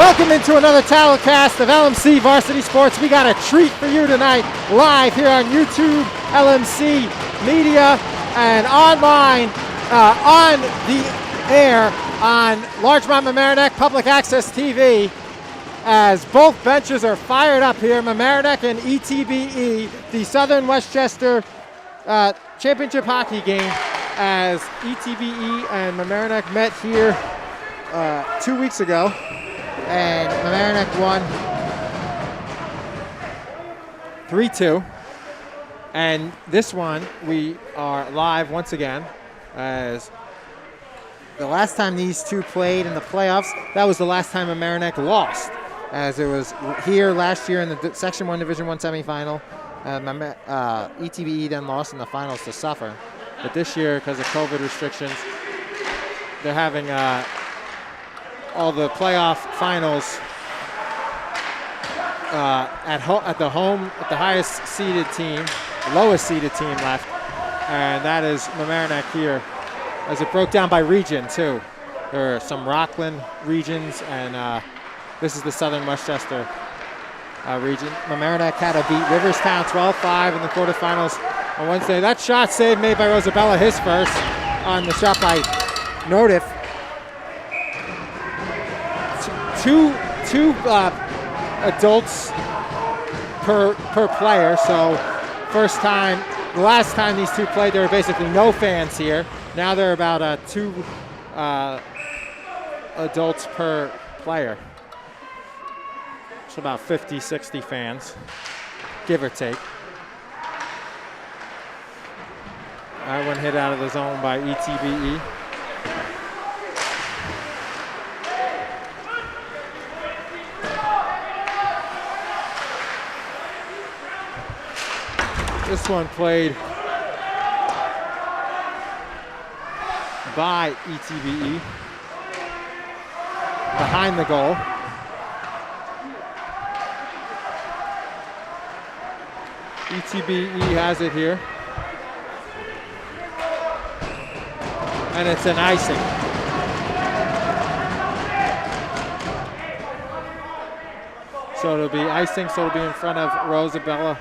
Welcome into another telecast of LMC Varsity Sports. We got a treat for you tonight, live here on YouTube, LMC Media, and online on the air on Larchmont Mamaroneck Public Access TV. As both benches are fired up here, Mamaroneck and ETBE, the Southern Westchester championship hockey game, as ETBE and Mamaroneck met here 2 weeks ago, and Mamaroneck won 3-2. And this one, we are live once again, as the last time these two played in the playoffs, that was the last time Mamaroneck lost, as it was here last year in the Section 1 Division 1 semifinal. ETBE then lost in the finals to Suffolk. But this year, because of COVID restrictions, they're having all the playoff finals at the highest seeded team, lowest seeded team left, and that is Mamaroneck here, as it broke down by region too. There are some Rockland regions, and this is the Southern Westchester region. Mamaroneck had to beat Riverstown 12-5 in the quarterfinals on Wednesday. That shot save made by Rosabella, his first, on the shot by Notif. Two adults per player, so first time, the last time these two played, there were basically no fans here. Now there are about two adults per player. So about 50, 60 fans, give or take. That one hit out of the zone by ETBE. This one played by ETBE behind the goal. ETBE has it here, and it's an icing. So it'll be icing, so it'll be in front of Rosabella.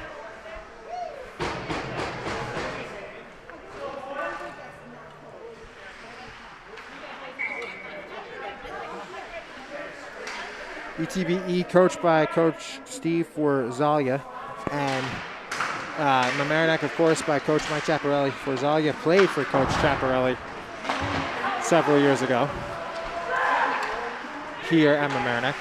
ETBE coached by Coach Steve Forzalia, and Mamaroneck, of course, by Coach Mike Chaparelli. Forzalia played for Coach Chaparelli several years ago here at Mamaroneck.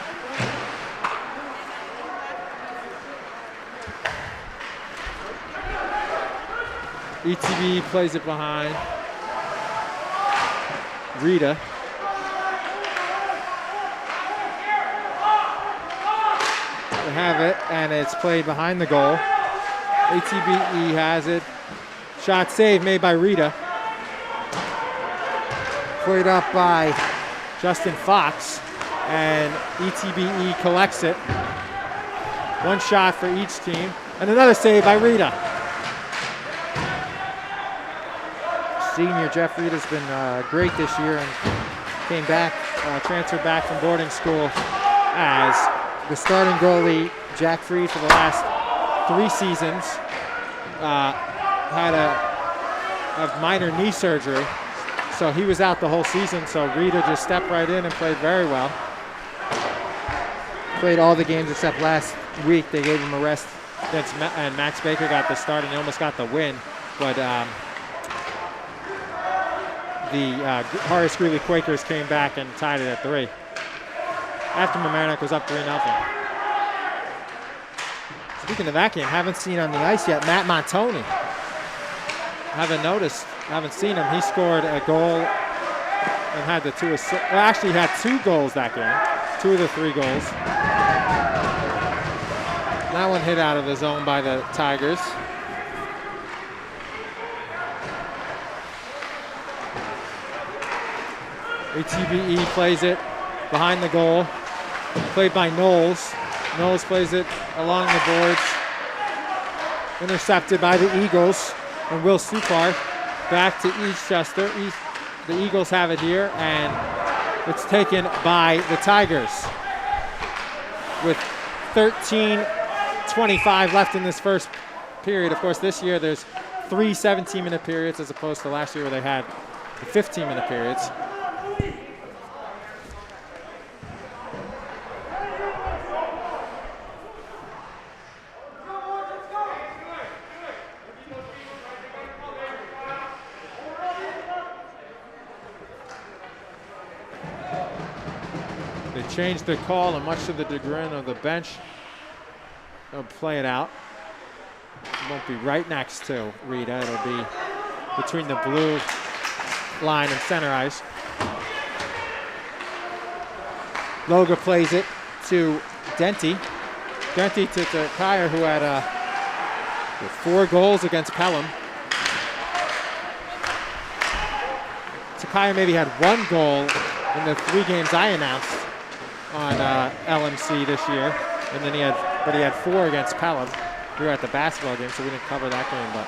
ETBE plays it behind Rita. They have it, and it's played behind the goal. ETBE has it. Shot save made by Rita. Played up by Justin Fox, and ETBE collects it. One shot for each team, and another save by Rita. Senior Jeff Rita's been great this year, and came back, transferred back from boarding school as the starting goalie. Jack Freed for the last 3 seasons had a minor knee surgery, so he was out the whole season, so Rita just stepped right in and played very well. Played all the games except last week. They gave him a rest against and Max Baker got the start, and he almost got the win, but the Horace Greeley Quakers came back and tied it at 3 after Mamaroneck was up 3-0. Speaking of that game, haven't seen on the ice yet Matt Montoni. Haven't seen him. He scored a goal and had the 2 assists. Well, actually had 2 goals that game, 2 of the 3 goals. That one hit out of the zone by the Tigers. ETBE plays it behind the goal, played by Knowles. Knowles plays it along the boards, intercepted by the Eagles, and Will Supar back to Eastchester. The Eagles have it here, and it's taken by the Tigers. with 13:25 left in this first period. Of course, this year there's 3 17-minute periods as opposed to last year where they had 15-minute periods. They changed the call, and much to the chagrin of the bench, they'll play it out. It won't be right next to Rita. It'll be between the blue line and center ice. Loga plays it to Denty. Denty to Kyer, who had 4 goals against Pelham. Takaya maybe had 1 goal in the 3 games I announced on LMC this year, and then he had 4 against Pelham. We were at the basketball game, so we didn't cover that game, but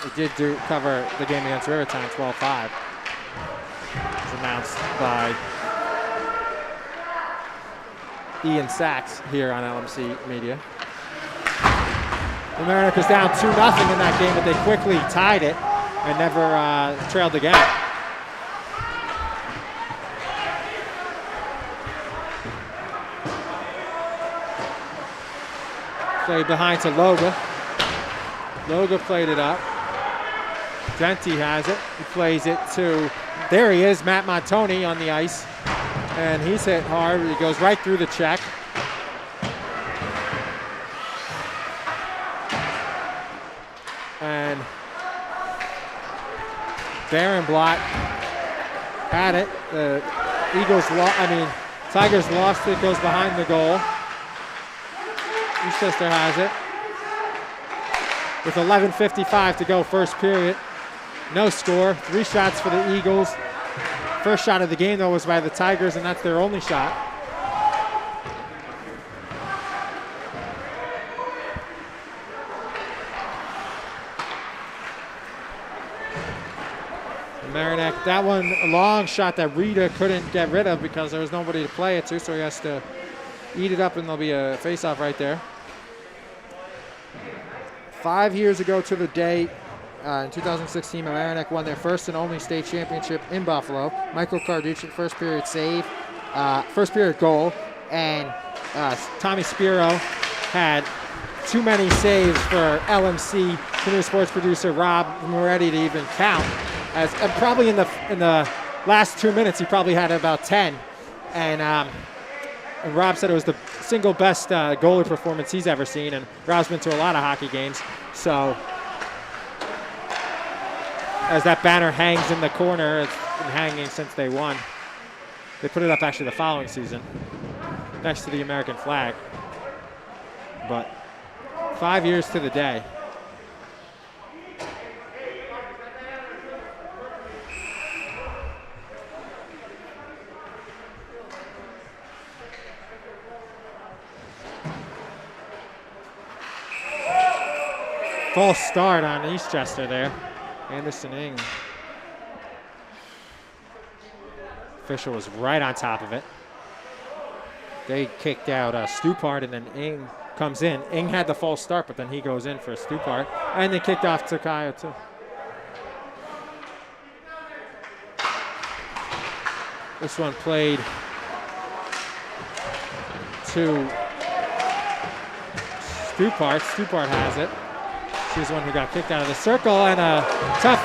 we did cover the game against Rivertown, 12-5. It was announced by Ian Sachs here on LMC Media. Mamaroneck was down 2-0 in that game, but they quickly tied it and never trailed again. Played behind to Loga. Loga played it up. Denty has it. He plays it to, there he is, Matt Montoni on the ice. And he's hit hard. He goes right through the check. And Barenblatt had it. The Tigers lost it, goes behind the goal. Eastchester has it. With 11:55 to go, first period. No score. 3 shots for the Eagles. First shot of the game, though, was by the Tigers, and that's their only shot. Mamaroneck, that one, a long shot that Rita couldn't get rid of because there was nobody to play it to, so he has to eat it up, and there'll be a face-off right there. 5 years ago to the day, in 2016, Mamaroneck won their first and only state championship in Buffalo. Michael Carducci, first period save, first period goal, and Tommy Spiro had too many saves for LMC senior sports producer Rob Moretti to even count. As probably in the last 2 minutes, he probably had about 10, and Rob said it was the single best goalie performance he's ever seen, and Rob's been to a lot of hockey games. So as that banner hangs in the corner, it's been hanging since they won. They put it up actually the following season next to the American flag. But 5 years to the day. False start on Eastchester there. Anderson Ing. Official was right on top of it. They kicked out Stupart, and then Ing comes in. Ing had the false start, but then he goes in for Stupart. And they kicked off Takaya too. This one played to Stupart. Stupart has it. She's the one who got kicked out of the circle, and a tough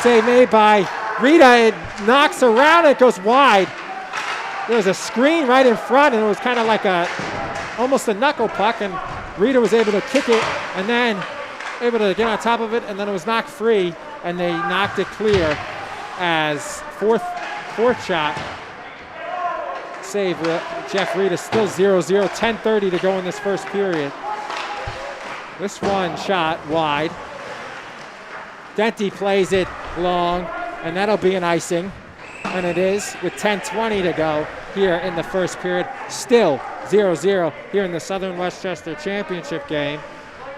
save made by Rita. It knocks around, it goes wide. There was a screen right in front, and it was kind of like almost a knuckle puck, and Rita was able to kick it and then able to get on top of it, and then it was knocked free, and they knocked it clear as fourth shot save. Jeff Rita still 0-0, 10:30 to go in this first period. This one shot wide. Denty plays it long, and that'll be an icing. And it is with 10:20 to go here in the first period. Still 0-0 here in the Southern Westchester Championship game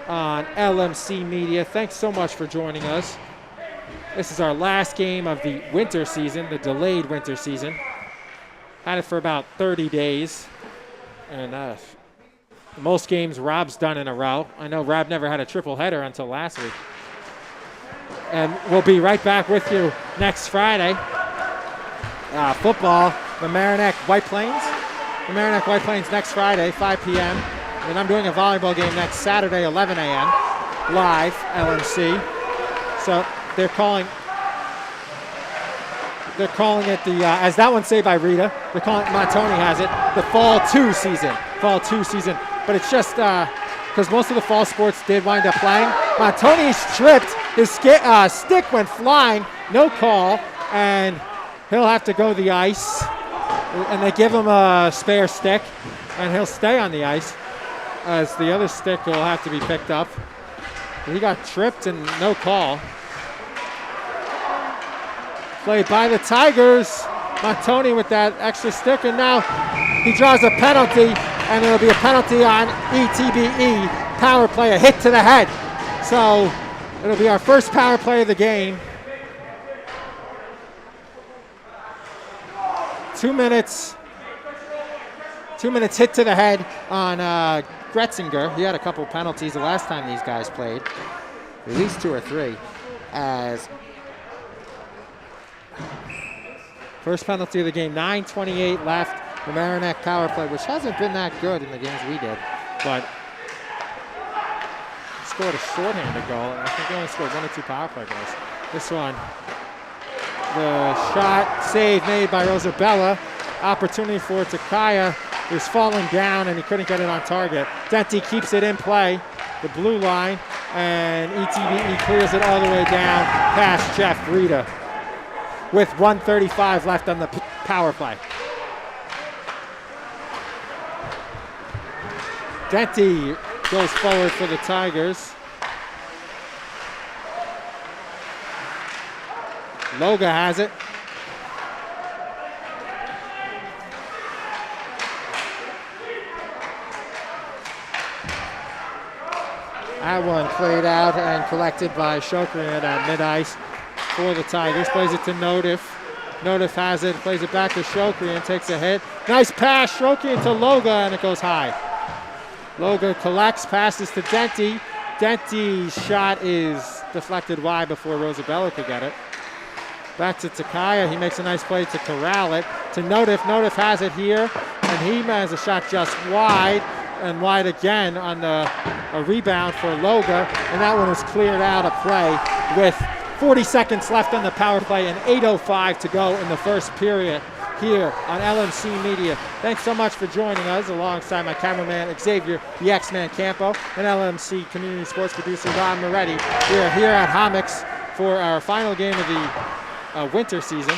on LMC Media. Thanks so much for joining us. This is our last game of the winter season, the delayed winter season. Had it for about 30 days. And most games Rob's done in a row. I know Rob never had a triple header until last week. And we'll be right back with you next Friday. Football, Mamaroneck White Plains. Mamaroneck White Plains next Friday, 5 p.m. And I'm doing a volleyball game next Saturday, 11 a.m. live, LMC. So they're calling it the, as that one's saved by Rita, they're calling it, Montoni has it, the Fall 2 season. Fall 2 season. But it's just because most of the fall sports did wind up playing. Montoni's tripped. His stick went flying. No call. And he'll have to go the ice. And they give him a spare stick. And he'll stay on the ice. As the other stick will have to be picked up. He got tripped and no call. Played by the Tigers. Montoni with that extra stick, and now he draws a penalty, and it'll be a penalty on ETBE. Power play, a hit to the head. So it'll be our first power play of the game. 2 minutes. 2 minutes hit to the head on Gretzinger. He had a couple penalties the last time these guys played. At least 2 or 3. As first penalty of the game, 9:28 left. The Mamaroneck power play, which hasn't been that good in the games we did, but scored a shorthanded goal, and I think they only scored 1 or 2 power play goals. This one, the shot save made by Rosabella. Opportunity for Takaya, who's falling down, and he couldn't get it on target. Denti keeps it in play, the blue line, and ETBE clears it all the way down past Jeff Rita, with 1:35 left on the power play. Denti goes forward for the Tigers. Loga has it. That one played out and collected by Shokrian at mid-ice for the Tigers. Plays it to Notif. Notif has it, plays it back to Shokrian, takes a hit. Nice pass, Shokrian to Loga, and it goes high. Loga collects, passes to Denti. Denti's shot is deflected wide before Rosabella could get it. Back to Takaya, he makes a nice play to corral it. To Notif, Notif has it here, and he has a shot just wide, and wide again on a rebound for Loga, and that one was cleared out of play with 40 seconds left on the power play and 8:05 to go in the first period here on LMC Media. Thanks so much for joining us alongside my cameraman Xavier, the X-Man Campo, and LMC community sports producer Ron Moretti. We are here at Hommocks for our final game of the winter season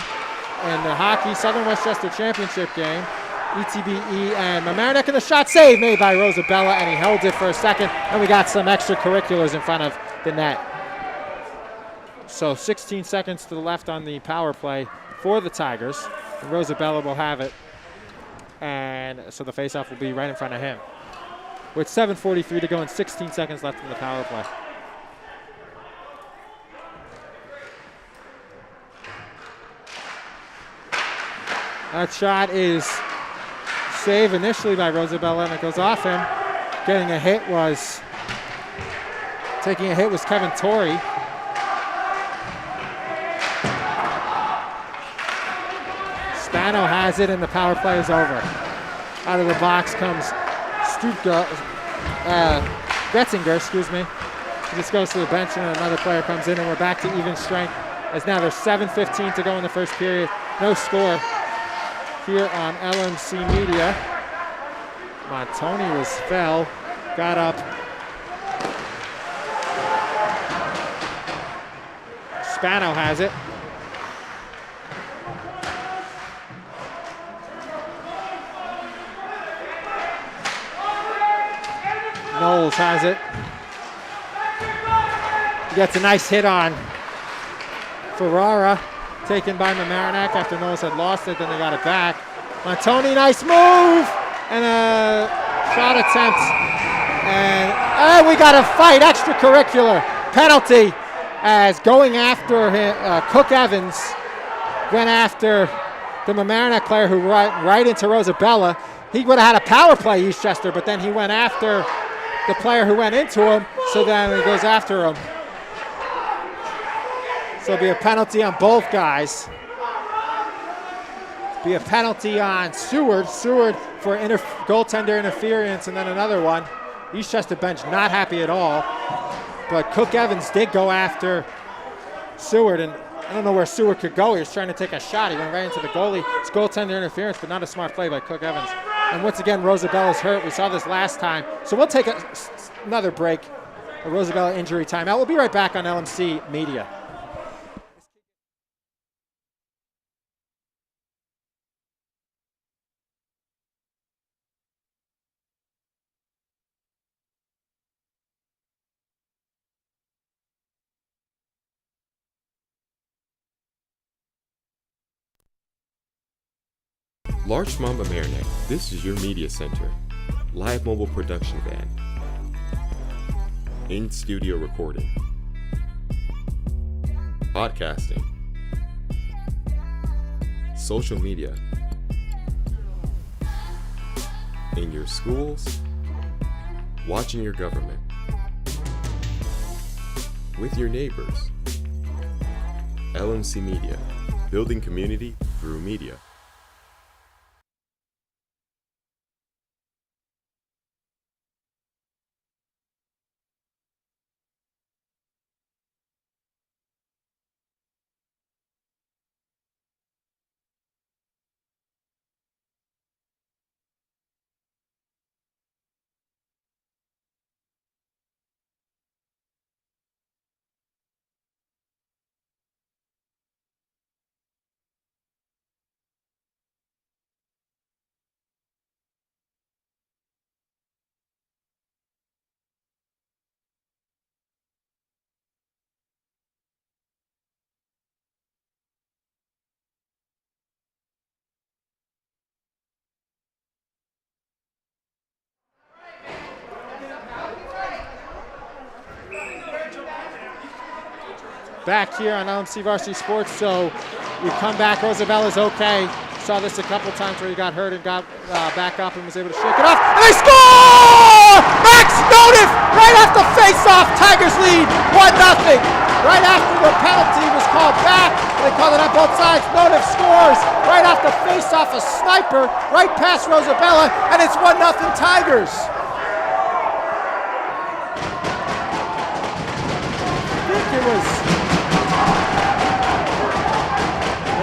and the hockey Southern Westchester Championship game. ETBE and Mamaroneck, and the shot save made by Rosabella, and he held it for a second, and we got some extracurriculars in front of the net. So 16 seconds to the left on the power play for the Tigers, and Rosabella will have it, and so the faceoff will be right in front of him. With 7:43 to go and 16 seconds left in the power play. That shot is saved initially by Rosabella, and it goes off him. Taking a hit was Kevin Torrey. Spano has it, and the power play is over. Out of the box comes Getzinger, excuse me. He just goes to the bench, and another player comes in, and we're back to even strength. As now there's 7:15 to go in the first period. No score here on LMC Media. Montoni fell, got up. Spano has it. Knowles has it. He gets a nice hit on Ferrara, taken by Mamaroneck after Knowles had lost it, then they got it back. Montoni, nice move! And a shot attempt. And we got a fight, extracurricular penalty, as going after him, Cook Evans went after the Mamaroneck player who right into Rosabella. he would have had a power play, Eastchester, but then he went after the player who went into him, so then he goes after him. So it'll be a penalty on both guys. Be a penalty on Seward for goaltender interference, and then another one. Eastchester bench not happy at all, but Cook Evans did go after Seward, and I don't know where Seward could go. He was trying to take a shot. He went right into the goalie. It's goaltender interference, but not a smart play by Cook Evans. And once again, Rosabella's hurt. We saw this last time. So we'll take another break, a Rosabella injury timeout. We'll be right back on LMC Media. Large Mamaroneck, this is your media center. Live mobile production van. In-studio recording. Podcasting. Social media. In your schools. Watching your government. With your neighbors. LMC Media. Building community through media. Back here on LMC Varsity Sports, so we come back. Rosabella's okay. Saw this a couple times where he got hurt and got back up and was able to shake it off. And they score! Max Notiff right off the face-off. Tigers lead 1-0. Right after the penalty was called back, they called it on both sides. Notiff scores right off the face-off. A sniper right past Rosabella, and it's 1-0 Tigers. I think it was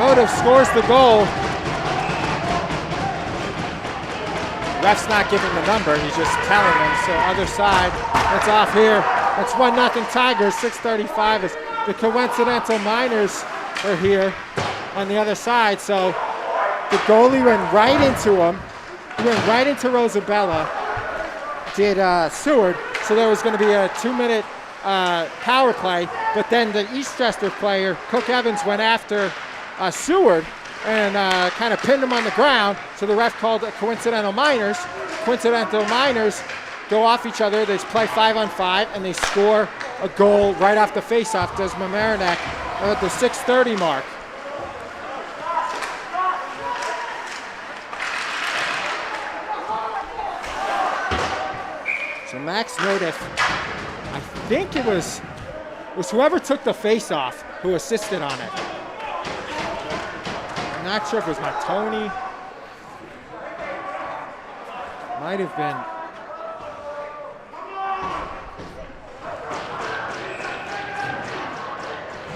Notiff scores the goal. Ref's not giving the number, he's just telling them. So other side, it's off here. It's 1-0 Tigers, 6:35 as the coincidental Miners are here on the other side. So the goalie went right into him. He went right into Rosabella, did Seward. So there was going to be a 2-minute power play, but then the Eastchester player, Cook Evans, went after Seward and kind of pinned him on the ground. So the ref called coincidental Miners. Coincidental Miners go off each other. They play 5-on-5 and they score a goal right off the face-off. Does Mamaroneck at the 6:30 mark. So Max Notiff, I think it was whoever took the face-off who assisted on it. I'm not sure if it was Tony. Might have been.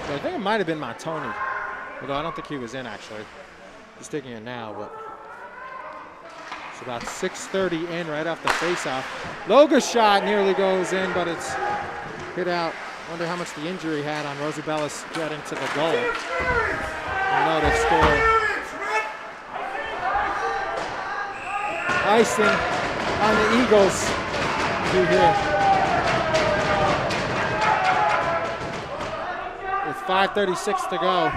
So I think it might have been Tony. Although I don't think he was in actually. He's taking it now, but it's about 6:30 in right off the face-off. Loga's shot nearly goes in, but it's hit out. Wonder how much the injury had on Rosabella's getting to the goal. Notice score. Icing on the Eagles here. With 5:36 to go.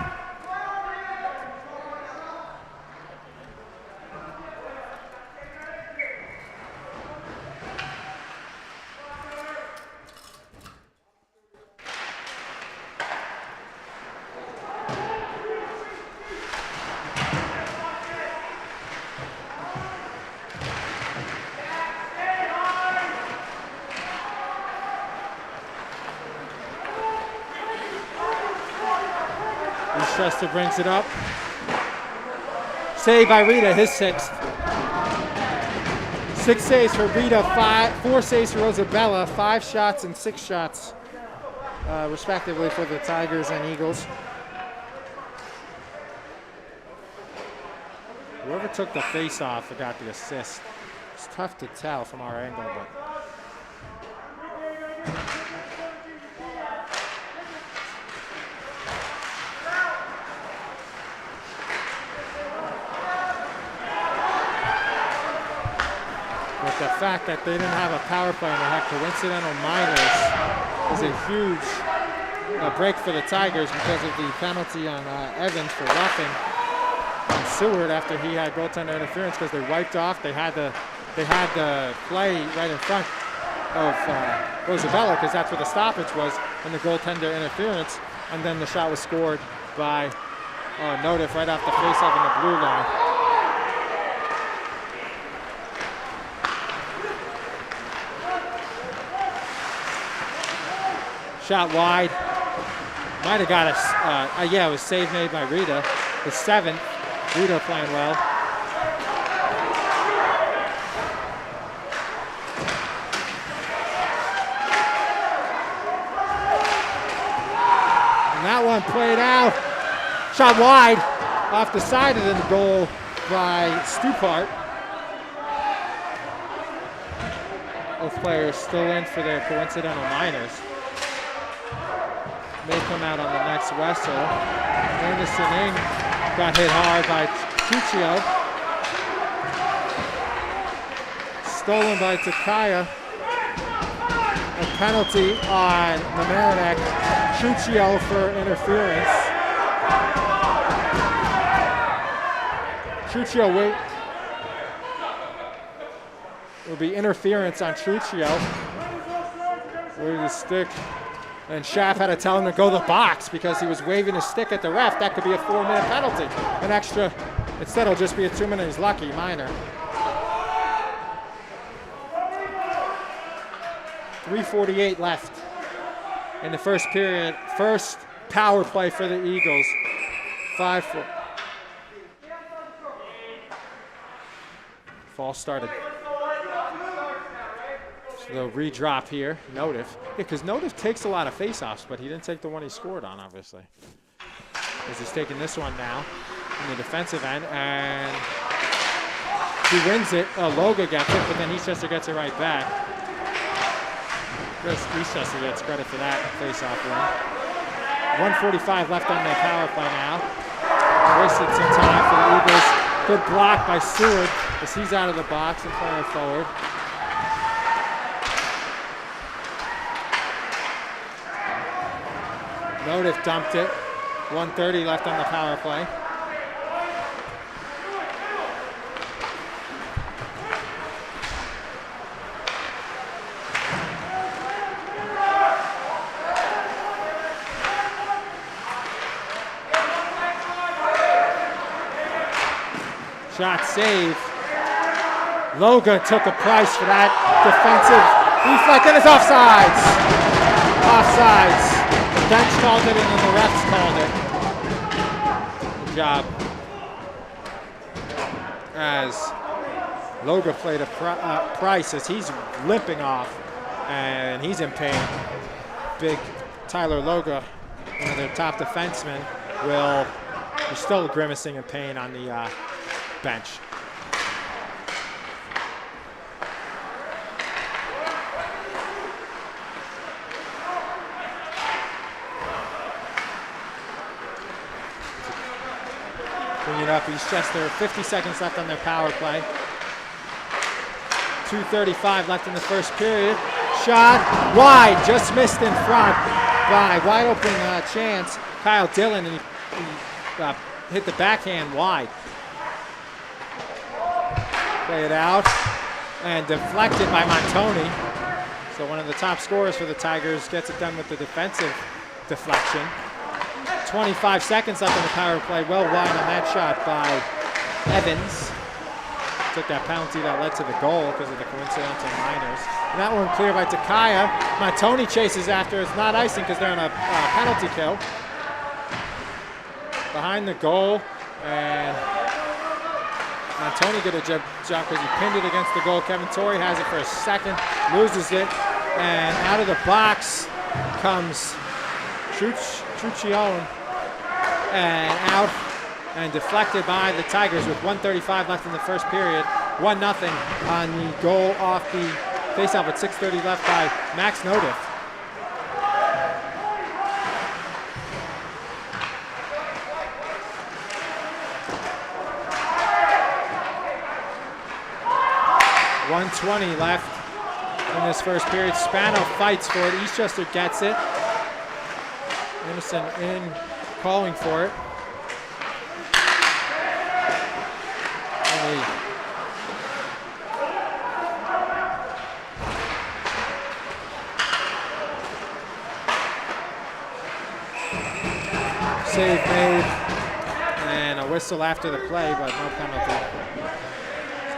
Eastchester brings it up. Save by Rita, his 6th. 6 saves for Rita, 4 saves for Rosabella, 5 shots and 6 shots, respectively, for the Tigers and Eagles. Whoever took the face-off got the assist. It's tough to tell from our angle, but. But the fact that they didn't have a power play and they had coincidental minors is a huge break for the Tigers because of the penalty on Evans for roughing on Seward after he had goaltender interference because they wiped off. They had the play right in front of Rosabella because that's where the stoppage was and the goaltender interference, and then the shot was scored by Notif right off the face-off in the blue line. Shot wide. Might have got a, yeah, it was save made by Rita. The 7th. Rita playing well. And that one played out. Shot wide off the side of the goal by Stupart. Both players still in for their coincidental minors. May come out on the next whistle. Anderson Ing got hit hard by Chuchio. Stolen by Takaya. A penalty on Mamaroneck. Chuchio for interference. Chuchio will be interference on Chuchio. Where the stick. And Schaff had to tell him to go to the box because he was waving his stick at the ref. That could be a 4-minute penalty. An extra, instead it'll just be a 2-minute. He's lucky, minor. 3:48 left in the first period. First power play for the Eagles. 5-4. False started. They'll redrop here, Notif. Yeah, because Notif takes a lot of faceoffs, but he didn't take the one he scored on, obviously. As he's taking this one now in the defensive end, and he wins it. Loga gets it, but then Eastchester gets it right back. Eastchester gets credit for that faceoff win. 1:45 left on their power play now. Wasted some time for the Eagles. Good block by Seward as he's out of the box and playing forward. Notif dumped it. 1:30 left on the power play. Shot save. Loga took a price for that defensive deflect, and it's offsides. Offsides. The bench called it and then the refs called it. Good job. As Loga played a price as he's limping off and he's in pain. Big Tyler Loga, one of their top defensemen, is still grimacing in pain on the bench. Bring it up, Eastchester, 50 seconds left on their power play. 2:35 left in the first period. Shot wide, just missed in front by wide open chance. Kyle Dillon, and he hit the backhand wide. Play it out and deflected by Montoni. So one of the top scorers for the Tigers gets it done with the defensive deflection. 25 seconds left in the power play. Well wide on that shot by Evans. Took that penalty that led to the goal because of the coincidental minors. And that one clear by Takaya. Montoni chases after. It's not icing because they're on a penalty kill. behind the goal, and Tony did a job because he pinned it against the goal. Kevin Torrey has it for a second, loses it, and out of the box comes Truccione, and out and deflected by the Tigers with 1:35 left in the first period. 1-0 on the goal off the faceoff with 6:30 left by Max Nodiff. .120 left in this first period. Spano fights for it. Eastchester gets it. Anderson in, calling for it. Save made, and a whistle after the play, but no penalty.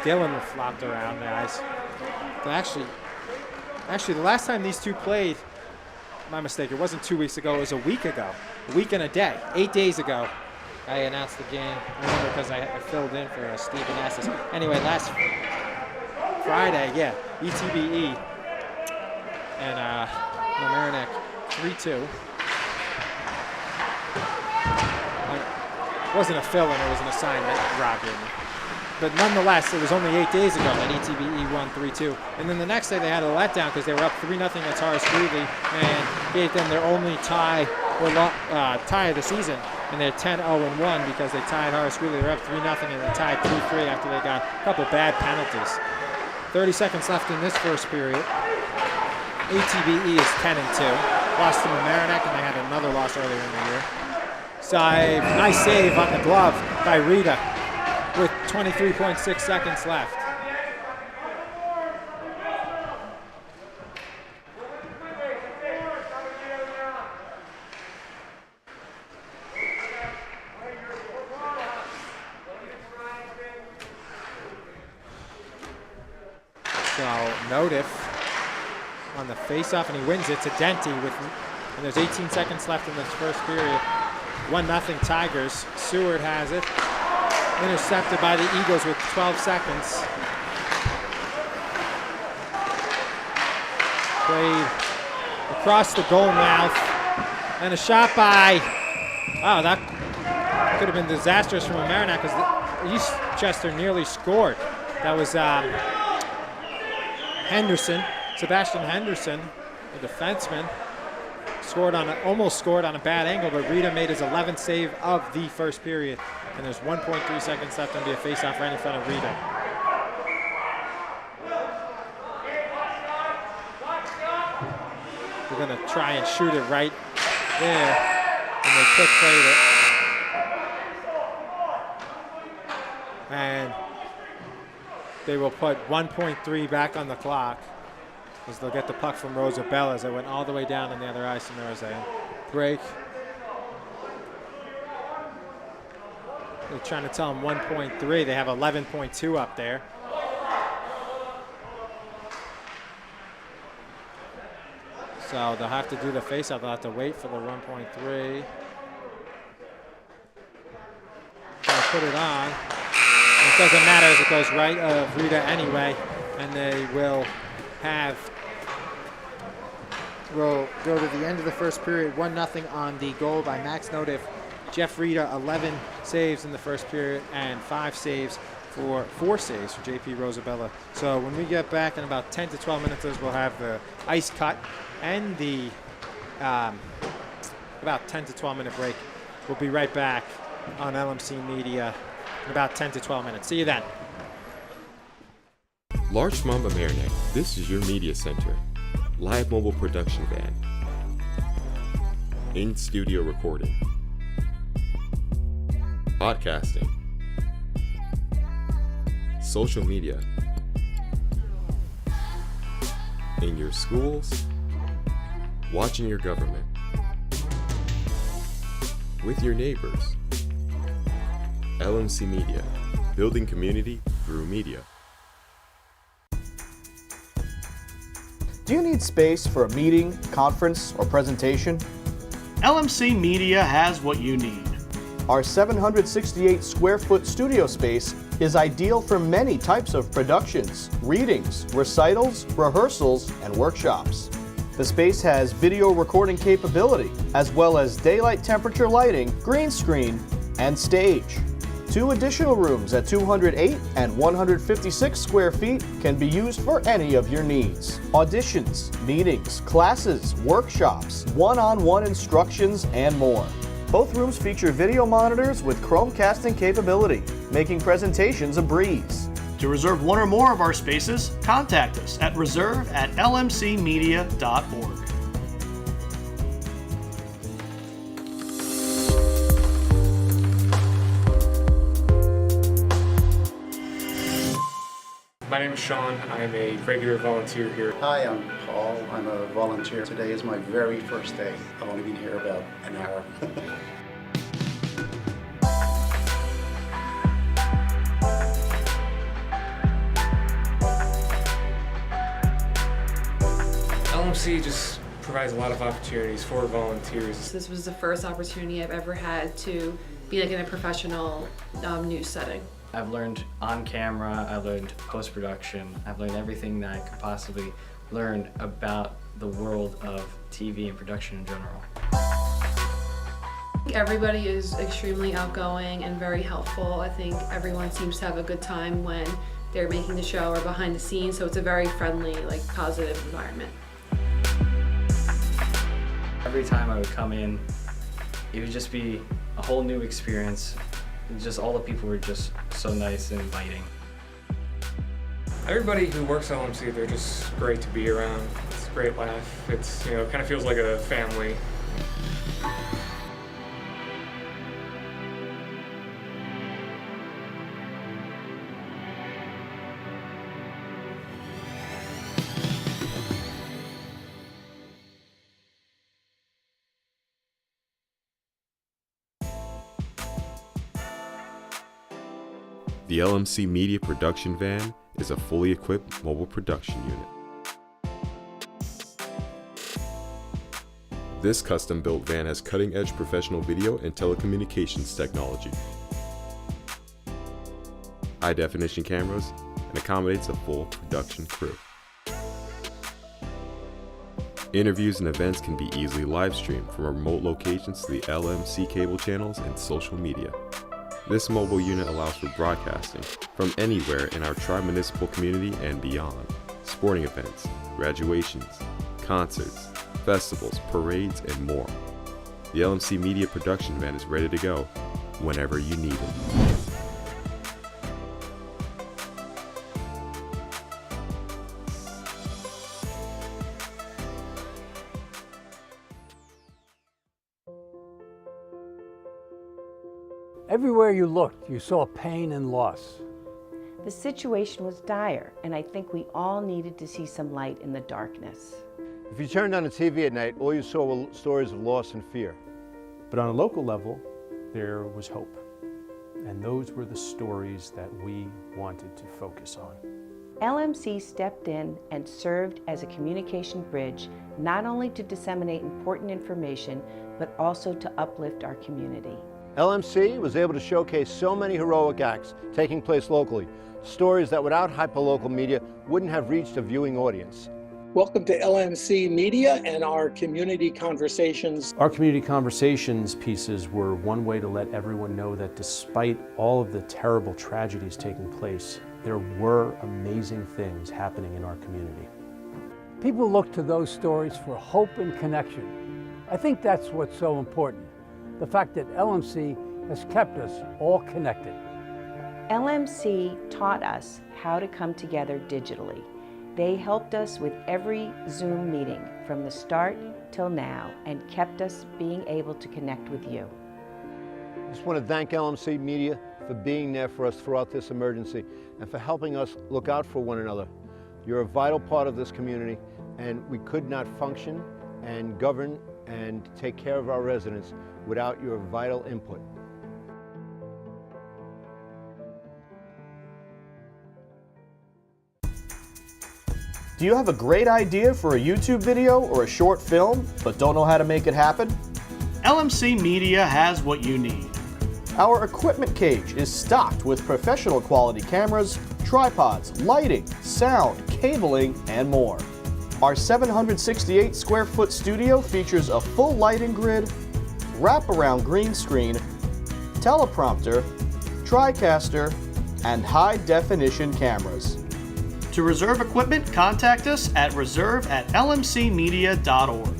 Dillon flopped around, guys. But actually, the last time these two played, my mistake, it wasn't 2 weeks ago, it was a week ago. A week and a day, 8 days ago. I announced the game. I remember because I filled in for Stephen Estes. Anyway, last Friday, yeah, ETBE and Mamaroneck 3-2. It wasn't a fill-in, it was an assignment, Rob gave me. But nonetheless, it was only 8 days ago that ETBE won 3-2. And then the next day they had a letdown because they were up 3-0 at Horace Greeley and gave them their only tie of the season. And they're 10-0-1 because they tied Horace Greeley. They were up 3-0 and they tied 3-3 after they got a couple bad penalties. 30 seconds left in this first period. ETBE is 10-2. Lost to Mamaroneck, and they had another loss earlier in the year. Nice save on the glove by Rita with 23.6 seconds left. So Nodiff on the face-off, and he wins it to Denty and there's 18 seconds left in this first period. 1-0 Tigers. Seward has it. Intercepted by the Eagles with 12 seconds. Played across the goal mouth. And a shot by, that could have been disastrous from Mamaroneck because Eastchester nearly scored. That was Sebastian Henderson, the defenseman. Almost scored on a bad angle, but Rita made his 11th save of the first period. And there's 1.3 seconds left on the face-off right in front of Rita. We're going to try and shoot it right there. And they quick played it. And they will put 1.3 back on the clock, because they'll get the puck from Rosabella as it went all the way down on the other ice, and there was a break. They're trying to tell them 1.3. They have 11.2 up there. So they'll have to do the face-off. They'll have to wait for the 1.3. They'll put it on. It doesn't matter as it goes right of Rita anyway, and they will go to the end of the first period, 1-0 on the goal by Max Nodiff. Jeff Rita, 11 saves in the first period and 4 saves for JP Rosabella. So when we get back in about 10 to 12 minutes, we'll have the ice cut and the about 10 to 12 minute break. We'll be right back on LMC Media in about 10 to 12 minutes. See you then. Larchmont Mamaroneck, this is your media center. Live mobile production van. In-studio recording. Podcasting. Social media. In your schools. Watching your government. With your neighbors. LMC Media. Building community through media. Do you need space for a meeting, conference, or presentation? LMC Media has what you need. Our 768 square foot studio space is ideal for many types of productions, readings, recitals, rehearsals, and workshops. The space has video recording capability, as well as daylight temperature lighting, green screen, and stage. 2 additional rooms at 208 and 156 square feet can be used for any of your needs. Auditions, meetings, classes, workshops, one-on-one instructions, and more. Both rooms feature video monitors with Chromecasting capability, making presentations a breeze. To reserve one or more of our spaces, contact us at reserve@lmcmedia.org. My name is Sean. I am a regular volunteer here. Hi, I'm Paul. I'm a volunteer. Today is my very first day. I've only been here about an hour. LMC just provides a lot of opportunities for volunteers. This was the first opportunity I've ever had to be like in a professional news setting. I've learned on camera, I learned post-production, I've learned everything that I could possibly learn about the world of TV and production in general. Everybody is extremely outgoing and very helpful. I think everyone seems to have a good time when they're making the show or behind the scenes, so it's a very friendly, like, positive environment. Every time I would come in, it would just be a whole new experience. Just all the people were just so nice and inviting. Everybody who works at LMC, they're just great to be around. It's a great laugh. It's, it kind of feels like a family. The LMC Media Production Van is a fully equipped mobile production unit. This custom-built van has cutting-edge professional video and telecommunications technology, high-definition cameras, and accommodates a full production crew. Interviews and events can be easily live-streamed from remote locations to the LMC cable channels and social media. This mobile unit allows for broadcasting from anywhere in our tri-municipal community and beyond. Sporting events, graduations, concerts, festivals, parades, and more. The LMC Media Production Van is ready to go whenever you need it. Everywhere you looked, you saw pain and loss. The situation was dire, and I think we all needed to see some light in the darkness. If you turned on the TV at night, all you saw were stories of loss and fear. But on a local level, there was hope. And those were the stories that we wanted to focus on. LMC stepped in and served as a communication bridge, not only to disseminate important information, but also to uplift our community. LMC was able to showcase so many heroic acts taking place locally, stories that without hyperlocal media wouldn't have reached a viewing audience. Welcome to LMC Media and our Community Conversations. Our Community Conversations pieces were one way to let everyone know that despite all of the terrible tragedies taking place, there were amazing things happening in our community. People look to those stories for hope and connection. I think that's what's so important. The fact that LMC has kept us all connected. LMC taught us how to come together digitally. They helped us with every Zoom meeting from the start till now and kept us being able to connect with you. I just want to thank LMC Media for being there for us throughout this emergency and for helping us look out for one another. You're a vital part of this community, and we could not function and govern and take care of our residents without your vital input. Do you have a great idea for a YouTube video or a short film, but don't know how to make it happen? LMC Media has what you need. Our equipment cage is stocked with professional quality cameras, tripods, lighting, sound, cabling, and more. Our 768 square foot studio features a full lighting grid, wraparound green screen, teleprompter, TriCaster, and high-definition cameras. To reserve equipment, contact us at reserve@lmcmedia.org.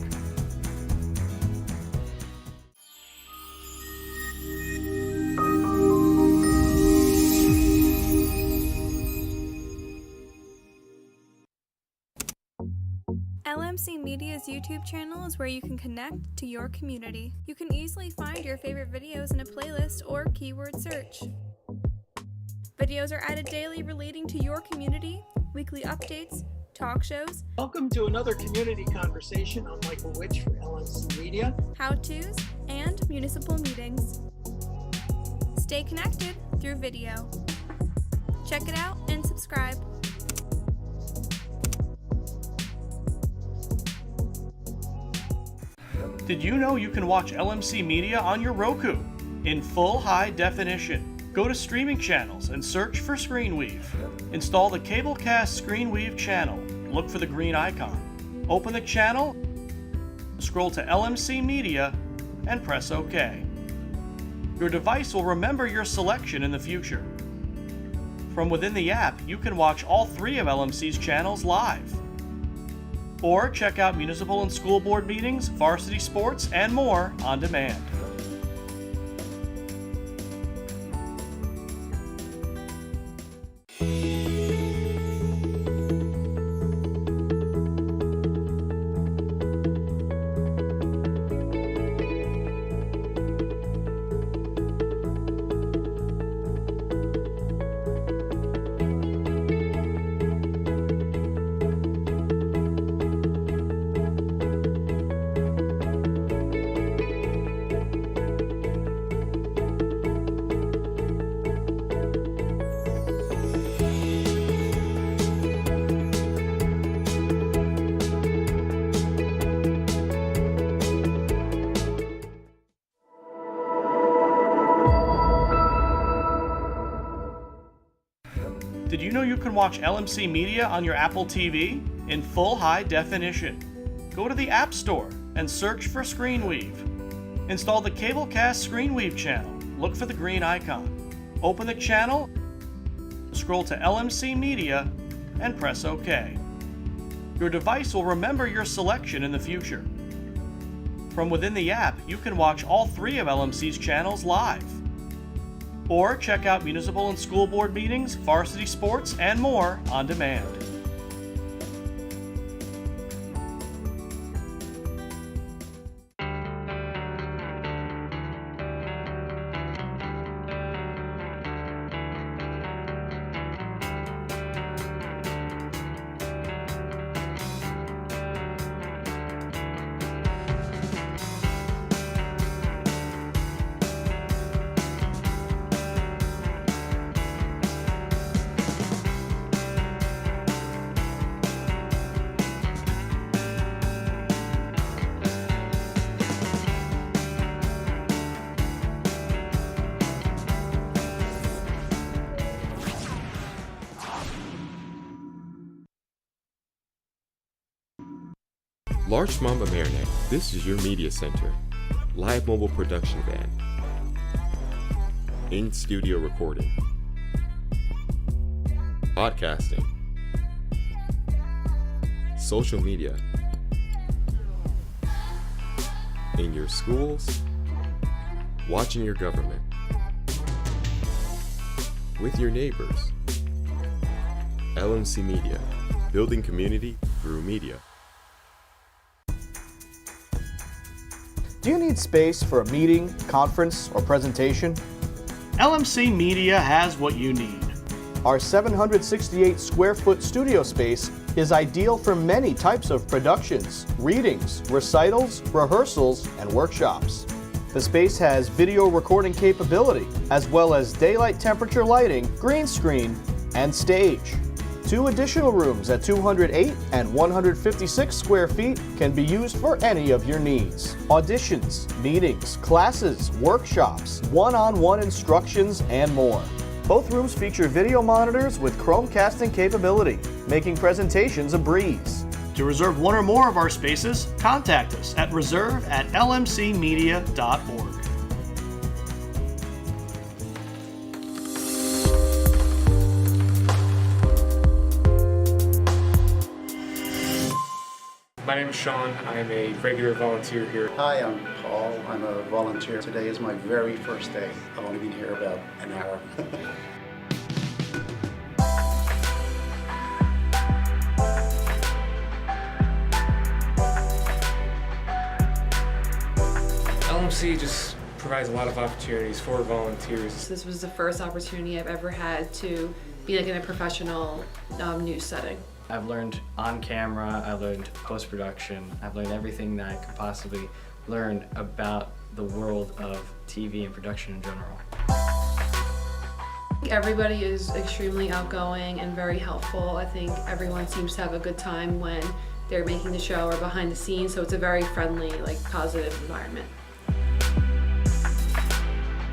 LMC Media's YouTube channel is where you can connect to your community. You can easily find your favorite videos in a playlist or keyword search. Videos are added daily relating to your community, weekly updates, talk shows. Welcome to another community conversation. I'm Michael Witch for LMC Media. How-tos, and municipal meetings. Stay connected through video. Check it out and subscribe. Did you know you can watch LMC Media on your Roku in full high definition? Go to streaming channels and search for ScreenWeave. Install the Cablecast ScreenWeave channel. Look for the green icon. Open the channel, scroll to LMC Media, and press OK. Your device will remember your selection in the future. From within the app, you can watch all 3 of LMC's channels live. Or check out municipal and school board meetings, varsity sports, and more on demand. Did you know you can watch LMC Media on your Apple TV in full high definition? Go to the App Store and search for ScreenWeave. Install the Cablecast ScreenWeave channel. Look for the green icon. Open the channel, scroll to LMC Media, and press OK. Your device will remember your selection in the future. From within the app, you can watch all 3 of LMC's channels live. Or check out municipal and school board meetings, varsity sports, and more on demand. Large Mamaroneck, this is your media center. Live mobile production van. In-studio recording. Podcasting. Social media. In your schools. Watching your government. With your neighbors. LMC Media, building community through media. Do you need space for a meeting, conference, or presentation? LMC Media has what you need. Our 768 square foot studio space is ideal for many types of productions, readings, recitals, rehearsals, and workshops. The space has video recording capability, as well as daylight temperature lighting, green screen, and stage. 2 additional rooms at 208 and 156 square feet can be used for any of your needs. Auditions, meetings, classes, workshops, one-on-one instructions, and more. Both rooms feature video monitors with Chromecasting capability, making presentations a breeze. To reserve one or more of our spaces, contact us at reserve@lmcmedia.org. My name is Sean. I'm a regular volunteer here. Hi, I'm Paul. I'm a volunteer. Today is my very first day. I've only been here about an hour. LMC just provides a lot of opportunities for volunteers. This was the first opportunity I've ever had to be like in a professional news setting. I've learned on camera, I learned post-production, I've learned everything that I could possibly learn about the world of TV and production in general. Everybody is extremely outgoing and very helpful. I think everyone seems to have a good time when they're making the show or behind the scenes, so it's a very friendly, like, positive environment.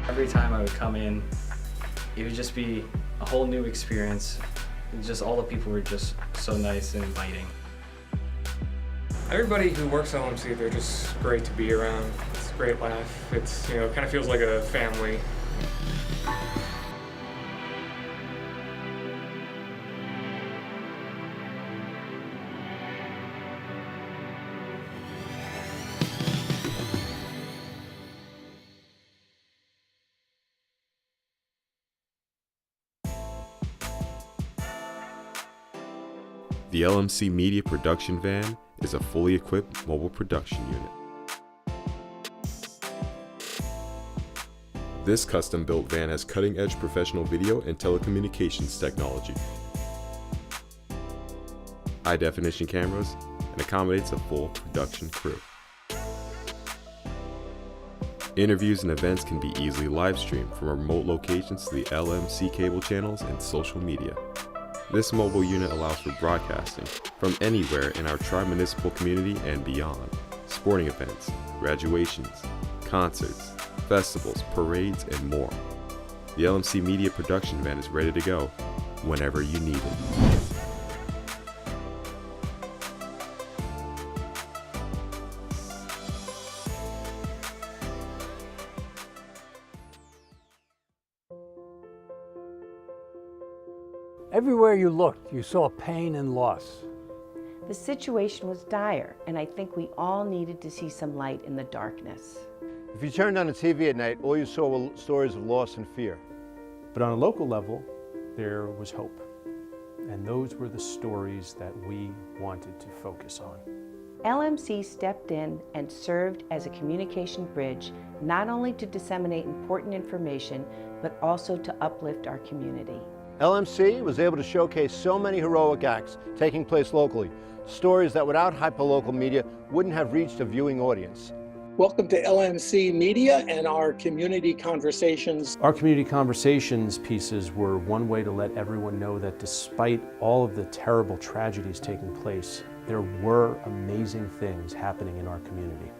Every time I would come in, it would just be a whole new experience. And just all the people were just so nice and inviting. Everybody who works at LMC, they're just great to be around. It's a great laugh. It's, it kind of feels like a family. The LMC Media Production Van is a fully equipped mobile production unit. This custom-built van has cutting-edge professional video and telecommunications technology, high-definition cameras, and accommodates a full production crew. Interviews and events can be easily live-streamed from remote locations to the LMC cable channels and social media. This mobile unit allows for broadcasting from anywhere in our tri-municipal community and beyond. Sporting events, graduations, concerts, festivals, parades, and more. The LMC Media Production Van is ready to go whenever you need it. Everywhere you looked, you saw pain and loss. The situation was dire, and I think we all needed to see some light in the darkness. If you turned on the TV at night, all you saw were stories of loss and fear. But on a local level, there was hope. And those were the stories that we wanted to focus on. LMC stepped in and served as a communication bridge, not only to disseminate important information, but also to uplift our community. LMC was able to showcase so many heroic acts taking place locally, stories that without hyperlocal media wouldn't have reached a viewing audience. Welcome to LMC Media and our community conversations. Our community conversations pieces were one way to let everyone know that despite all of the terrible tragedies taking place, there were amazing things happening in our community.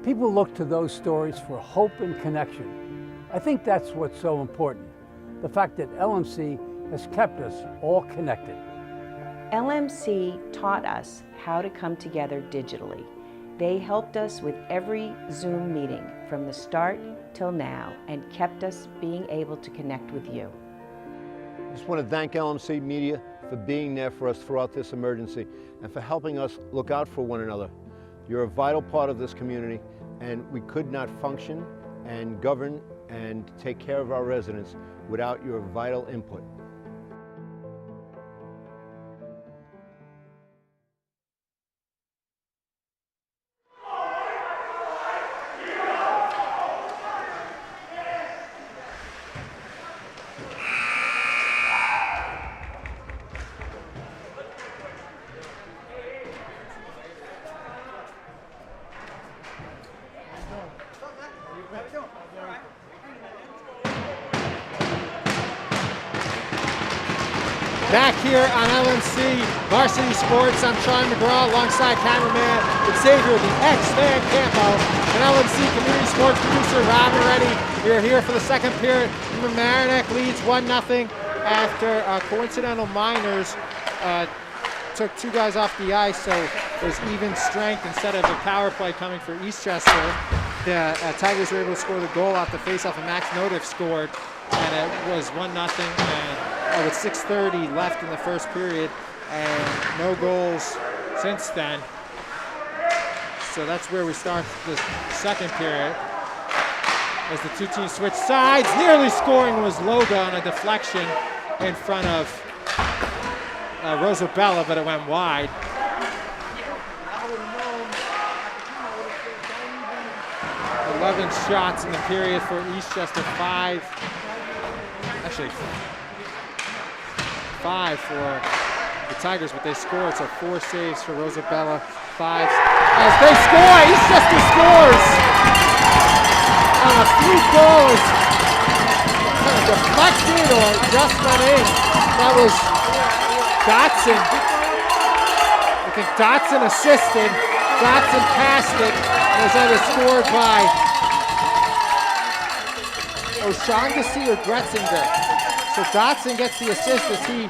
People look to those stories for hope and connection. I think that's what's so important. The fact that LMC has kept us all connected. LMC taught us how to come together digitally. They helped us with every Zoom meeting from the start till now and kept us being able to connect with you. I just want to thank LMC Media for being there for us throughout this emergency and for helping us look out for one another. You're a vital part of this community, and we could not function and govern and take care of our residents without your vital input. Back here on LMC Varsity Sports, I'm Sean McGraw alongside cameraman Xavier, the ex-Van Campo, and LMC Community Sports producer Robin Reddy. We are here for the second period. Mamaroneck leads 1-0 after coincidental minors took two guys off the ice, so it was even strength instead of a power play coming for Eastchester. The Tigers were able to score the goal off the faceoff, and Max Notif scored, and it was 1-0. And with 6:30 left in the first period, and no goals since then. So that's where we start the second period. As the two teams switch sides, nearly scoring was Loga on a deflection in front of Rosabella, but it went wide. 11 shots in the period for Eastchester, 5 for the Tigers, but they scored, so 4 saves for Rosabella, 5. As they score, Eastchester scores! On a fluke goal, it's kind of deflected or just went in. That was Dotson. I think Dotson assisted. Dotson passed it, and it was either scored by O'Shaughnessy or Gretzinger. So Dotson gets the assist as he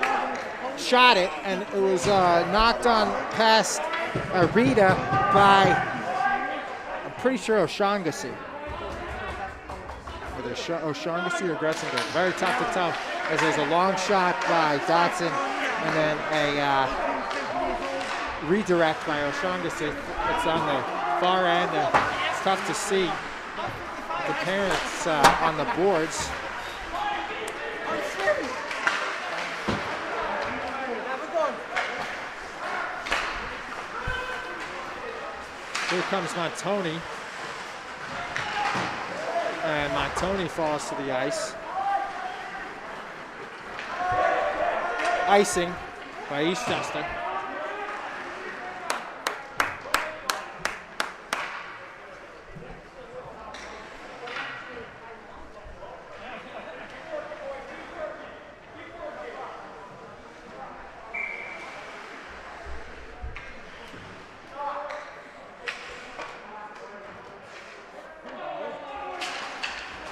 shot it, and it was knocked on past Rita by, I'm pretty sure, O'Shaughnessy. Either O'Shaughnessy or Gretzinger. Very tough to tell, as there's a long shot by Dotson and then a redirect by O'Shaughnessy. It's on the far end, and it's tough to see the parents on the boards. Here comes Montoni, and Montoni falls to the ice. Icing by Eastchester.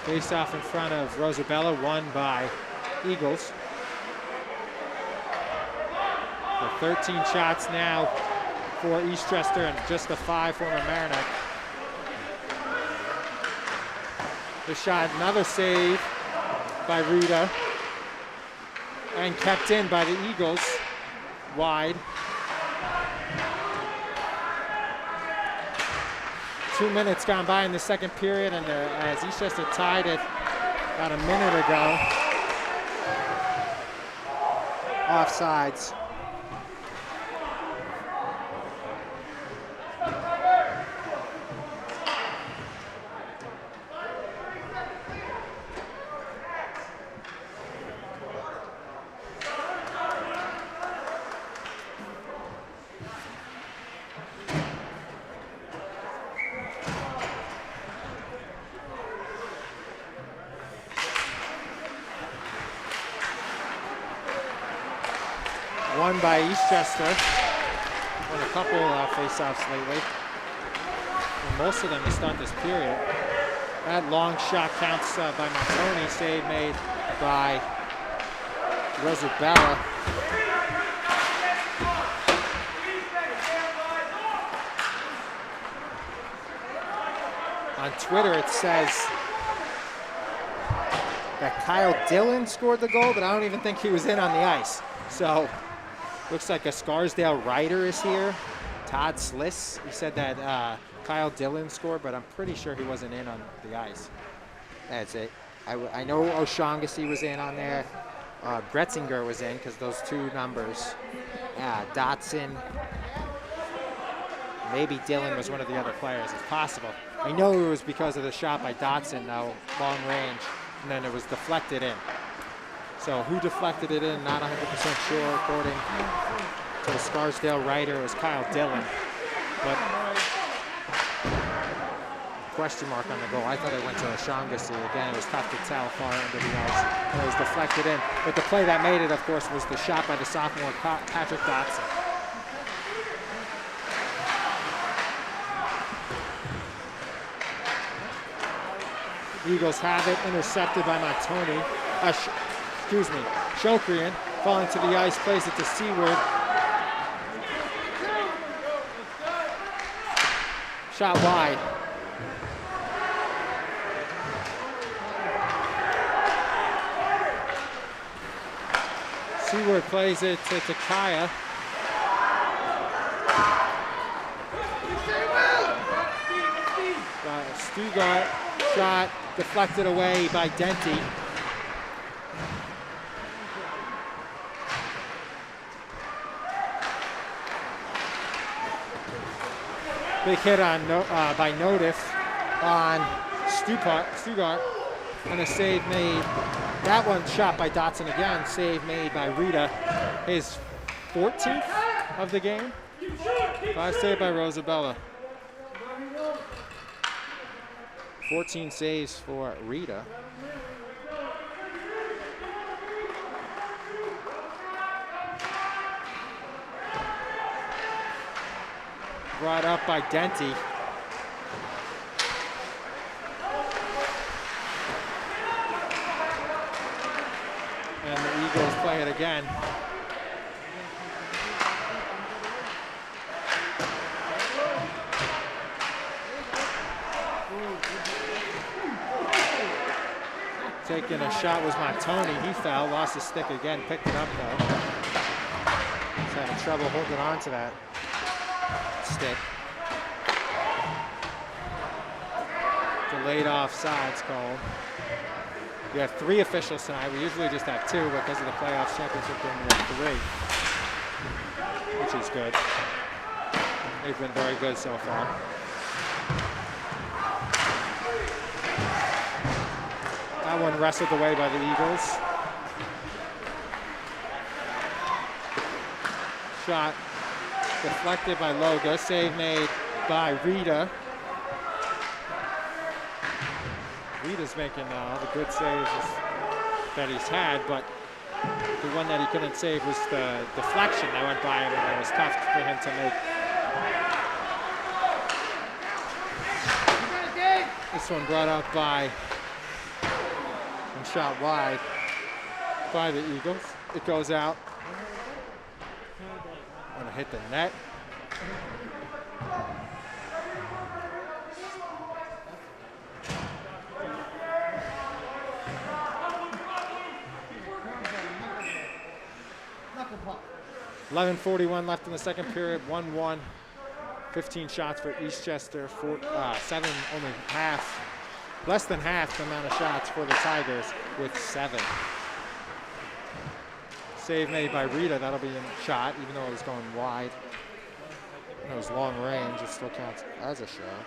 Face off in front of Rosabella, won by Eagles. The 13 shots now for Eastchester and just the 5 for Mamaroneck. The shot, another save by Rita, and kept in by the Eagles, wide. 2 minutes gone by in the second period, and as Eastchester tied it about a minute ago. Offsides. Won by Eastchester. Won a couple face-offs lately. And most of them to start this period. That long shot counts by Montoni, save made by Rosabella. On Twitter it says that Kyle Dillon scored the goal, but I don't even think he was in on the ice. So, looks like a Scarsdale Rider is here. Todd Sliss. He said that Kyle Dillon scored, but I'm pretty sure he wasn't in on the ice. That's it. I know O'Shaughnessy was in on there. Gretzinger was in because those 2 numbers. Dotson. Maybe Dillon was one of the other players. It's possible. I know it was because of the shot by Dotson, though, long range, and then it was deflected in. So who deflected it in, not 100% sure. According to the Scarsdale writer, it was Kyle Dillon. But question mark on the goal. I thought it went to O'Shaughnessy. Again, it was tough to tell far under the ice. And it was deflected in. But the play that made it, of course, was the shot by the sophomore Patrick Dotson. Eagles have it, intercepted by Montoni. Shokrian falling to the ice, plays it to Seward. Shot wide. Seward plays it to Takaya. Stugart shot deflected away by Denty. Big hit on by Notif on Stugart, and a save made. That one shot by Dotson again. Save made by Rita, his 14th of the game. 5 saved by Rosabella. 14 saves for Rita. Brought up by Denty. And the Eagles play it again. Taking a shot was Montoni. He fell, lost his stick again, picked it up though. He's having trouble holding on to that stick. Delayed offsides called. We have 3 officials tonight. We usually just have 2, but because of the playoffs championship game, we have 3, which is good. They've been very good so far. That one wrestled away by the Eagles. Shot deflected by Loga. Save made by Rita. Rita's making all the good saves that he's had, but the one that he couldn't save was the deflection that went by him, and it was tough for him to make. This one brought up by and shot wide by the Eagles. It goes out. Gonna hit the net. .11:41 left in the second period, 1-1. 15 shots for Eastchester, 7, only half, less than half the amount of shots for the Tigers with 7. Save made by Rita, that'll be a shot, even though it was going wide. And it was long range, it still counts as a shot.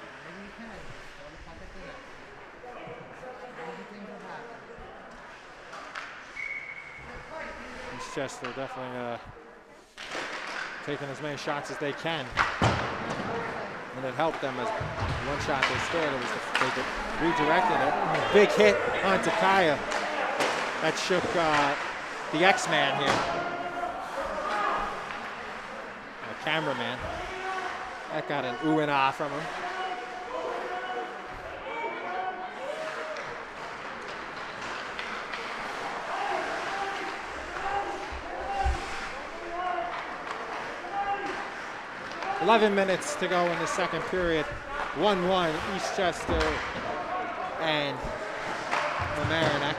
Eastchester definitely taking as many shots as they can. And it helped them as one shot they scored, it was they redirected it. Big hit on Takaya. That shook the X-Man here. The cameraman. That got an ooh and ah from him. .11 minutes to go in the second period. 1-1, Eastchester and Mamaroneck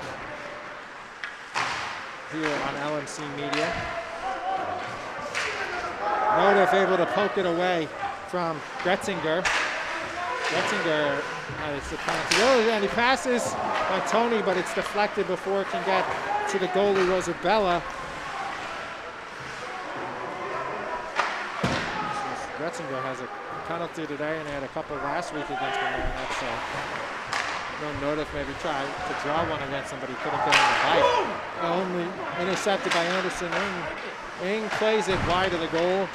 here on LMC Media. Notif able to poke it away from Gretzinger. Gretzinger has the penalty. And he passes on Tony, but it's deflected before it can get to the goalie, Rosabella. Gretzinger has a penalty today, and they had a couple last week against Mamaroneck, so Notif maybe tried to draw one against him, but he couldn't get on the bite. Only intercepted by Anderson. Ing plays it wide of the goal.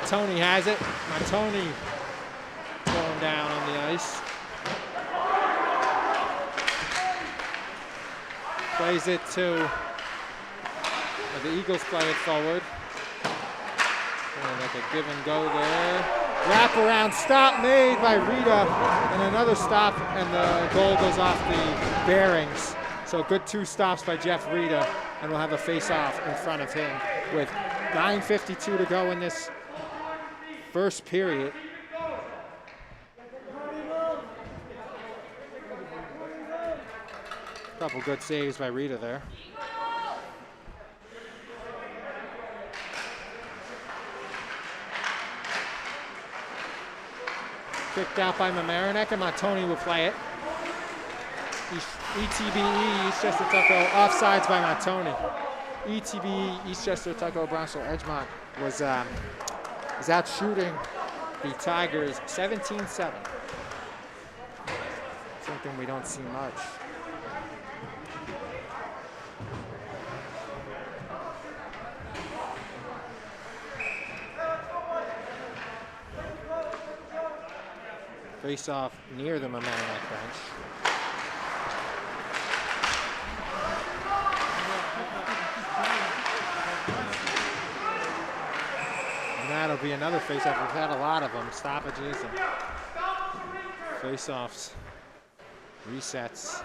Matoni has it. Matoni going down on the ice. Plays it to the Eagles play it forward. And like a give and go there. Wraparound stop made by Rita, and another stop, and the goal goes off the bearings. So good 2 stops by Jeff Rita, and we'll have a face-off in front of him with 9:52 to go in this first period. Couple good saves by Rita there. Kicked out by Mamaroneck, and Matoni will play it. ETBE, Eastchester Tucko, offsides by Matoni. ETBE, Eastchester Tucko, Bronco Edgemont was out shooting the Tigers 17-7. Something we don't see much. Face off near the Mamaroneck bench. And that'll be another face off. We've had a lot of them, stoppages and face offs, resets.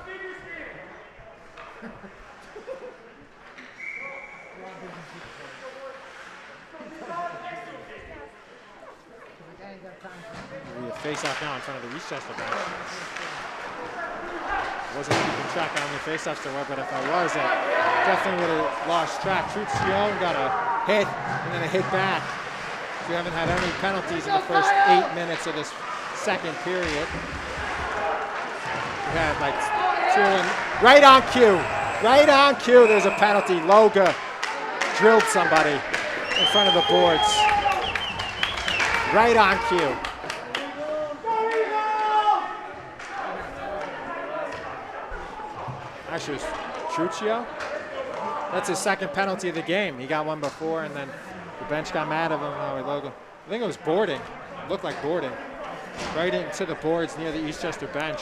We have face-off now in front of the Eastchester bench. Wasn't keeping track on how many face-offs there were, but if I was, I definitely would have lost track. Truccio got a hit and then a hit back. We haven't had any penalties in the first 8 minutes of this second period. We had like 2 and right on cue. Right on cue, there's a penalty. Loga drilled somebody in front of the boards. Right on cue. Actually, it was Truccio. That's his second penalty of the game. He got one before, and then the bench got mad at him. I think it was boarding. It looked like boarding. Right into the boards near the Eastchester bench.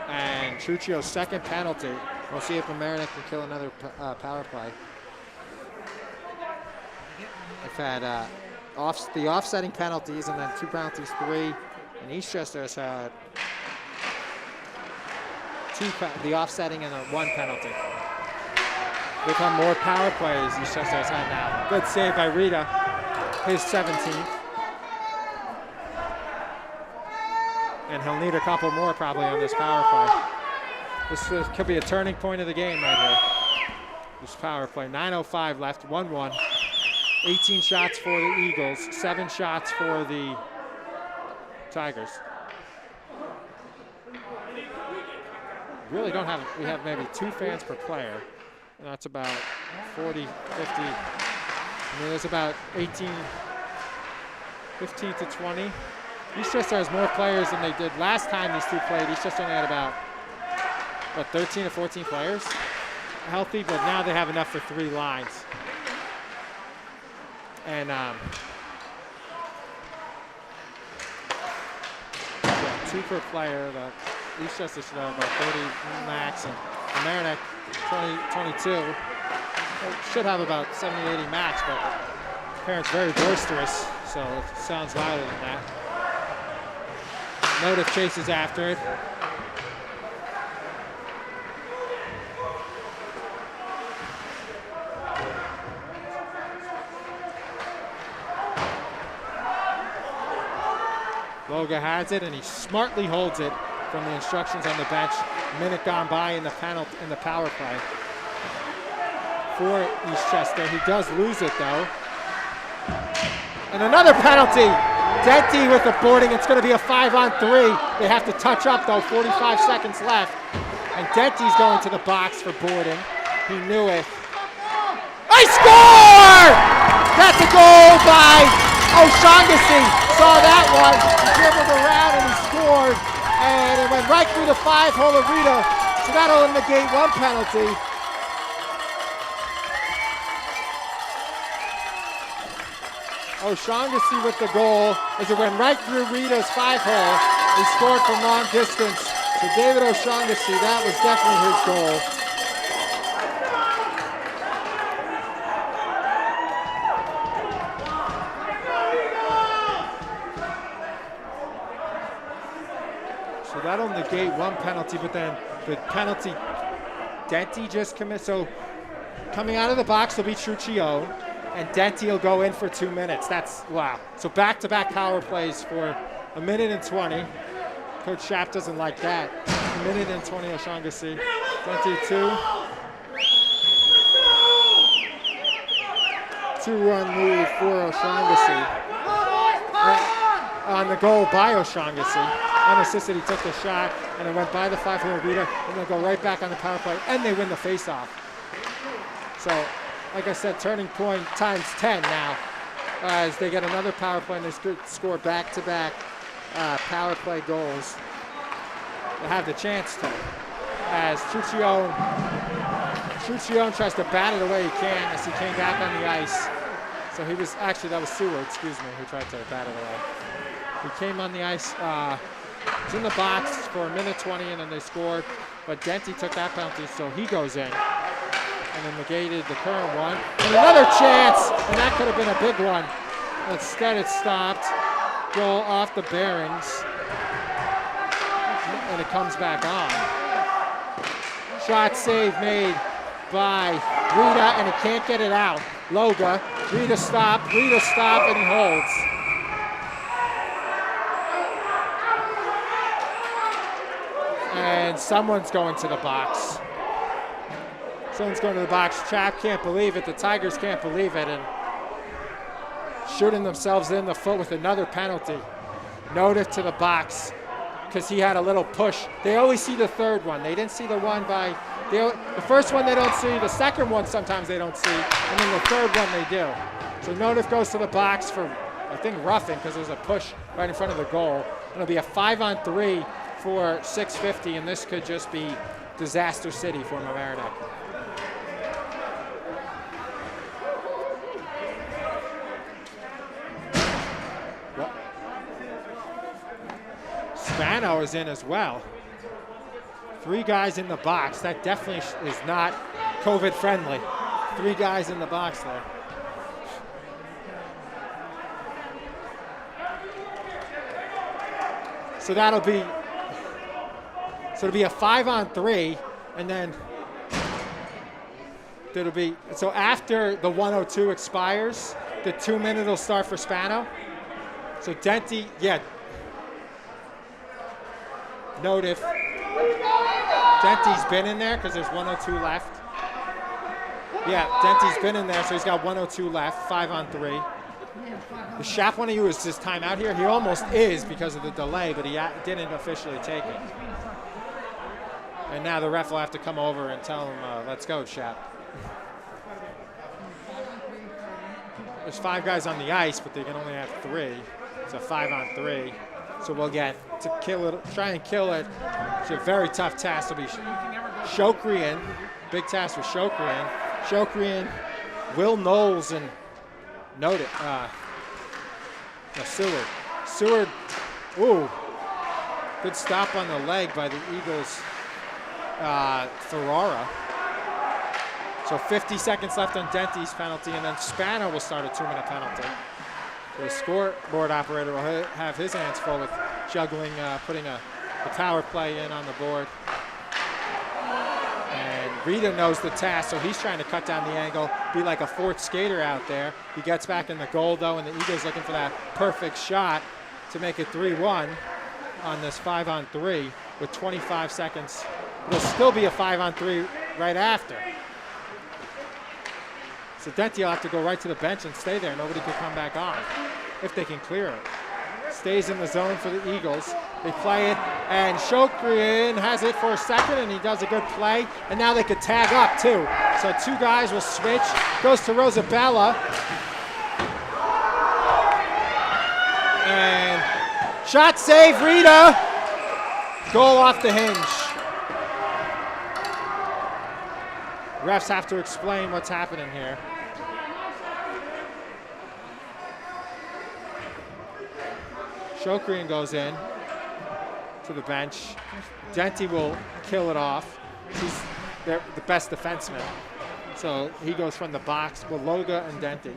And Truccio's second penalty. We'll see if Mamaroneck can kill another power play. They've had the offsetting penalties, and then 2 penalties, 3. And Eastchester has had 2, the offsetting and 1 penalty. They've had more power plays Eastchester has had now. Good save by Rita, his 17th. And he'll need a couple more probably on this power play. This could be a turning point of the game right here. This power play, 9:05 left, 1-1. 18 shots for the Eagles, 7 shots for the Tigers. Really don't have, we have maybe 2 fans per player. And that's about 40, 50. I mean, there's about 15 to 20. Eastchester has more players than they did last time these 2 played. Eastchester only had about, 13 or 14 players healthy, but now they have enough for 3 lines. And yeah, 2 per player. Eastchester should have about 30 max, and Mamaroneck 22. They should have about 70, 80 max, but parents very boisterous, so it sounds louder than that. Motive chases after it. Loga has it, and he smartly holds it from the instructions on the bench. Minute gone by in the power play for Eastchester. He does lose it though. And another penalty. Denti with the boarding. It's going to be a 5-on-3. They have to touch up though. 45 seconds left. And Denti's going to the box for boarding. He knew it. I score! That's a goal by O'Shaughnessy. Saw that one. He dribbled around and he scored. And it went right through the 5-hole of Rita. So that'll negate 1 penalty. O'Shaughnessy with the goal as it went right through Rita's 5-hole. He scored from long distance. So David O'Shaughnessy, that was definitely his goal. So that'll negate one penalty, but then the penalty Denty just commits. So coming out of the box will be Truccione, and Denty will go in for 2 minutes. That's, wow. So back-to-back power plays for 1 minute and 20. Coach Schaap doesn't like that. 1 minute and 20 O'Shaughnessy. Denty 2. 2-run lead for O'Shaughnessy. On the goal by O'Shaughnessy. Unassisted, he took the shot, and it went by the 5-hole Rita, and they'll go right back on the power play, and they win the face-off. So, like I said, turning point times 10 now, as they get another power play, and they score back-to-back power play goals. They have the chance to, as Truccione tries to bat it away, he can, as he came back on the ice. So he was, actually that was Seward, excuse me, who tried to bat it away. He came on the ice, was in the box for 1 minute 20, and then they scored. But Denty took that penalty, so he goes in. And then negated the current one. And another chance, and that could have been a big one. Instead it stopped. Goal off the bearings. And it comes back on. Shot save made by Rita, and it can't get it out. Loga, Rita stop, and he holds. And someone's going to the box. Someone's going to the box. Chap can't believe it. The Tigers can't believe it. And shooting themselves in the foot with another penalty. Notice to the box because he had a little push. They always see the third one. They didn't see the one by, the first one they don't see. The second one sometimes they don't see. And then the third one they do. So Notif goes to the box for, I think, roughing because there's a push right in front of the goal. It'll be a 5-on-3 for 650, and this could just be disaster city for Mamaroneck. Spano is in as well. 3 guys in the box. That definitely is not COVID friendly. 3 guys in the box there. So it'll be a 5-on-3, and then it'll be, so after the 102 expires, the 2-minute will start for Spano. So Denty, yeah. Notif. Denty's been in there because there's 102 left. Yeah, Denty's been in there, so he's got 102 left, 5-on-3. The Schaap want to use his time out here. He almost is because of the delay, but he didn't officially take it. And now the ref will have to come over and tell him, let's go, Schaap. There's 5 guys on the ice, but they can only have 3. It's a 5-on-3. So we'll get to kill it, try and kill it. It's a very tough task. It'll be Shokrian. Big task for Shokrian. Shokrian, Will Knowles, and Seward. Seward, ooh. Good stop on the leg by the Eagles. Ferrara. So 50 seconds left on Denty's penalty, and then Spano will start a 2-minute penalty. So the scoreboard operator will have his hands full with juggling, putting the power play in on the board. And Rita knows the task, so he's trying to cut down the angle, be like a 4th skater out there. He gets back in the goal, though, and the Eagles looking for that perfect shot to make it 3-1 on this 5-on-3 with 25 seconds. It'll still be a 5-on-3 right after. So Denty will have to go right to the bench and stay there. Nobody could come back on if they can clear it. Stays in the zone for the Eagles. They play it, and Shokrian has it for a second, and he does a good play. And now they could tag up, too. So 2 guys will switch. Goes to Rosabella. And shot save, Rita. Goal off the hinge. Refs have to explain what's happening here. Shokrian goes in to the bench. Denty will kill it off. He's the best defenseman. So he goes from the box with Loga and Denty.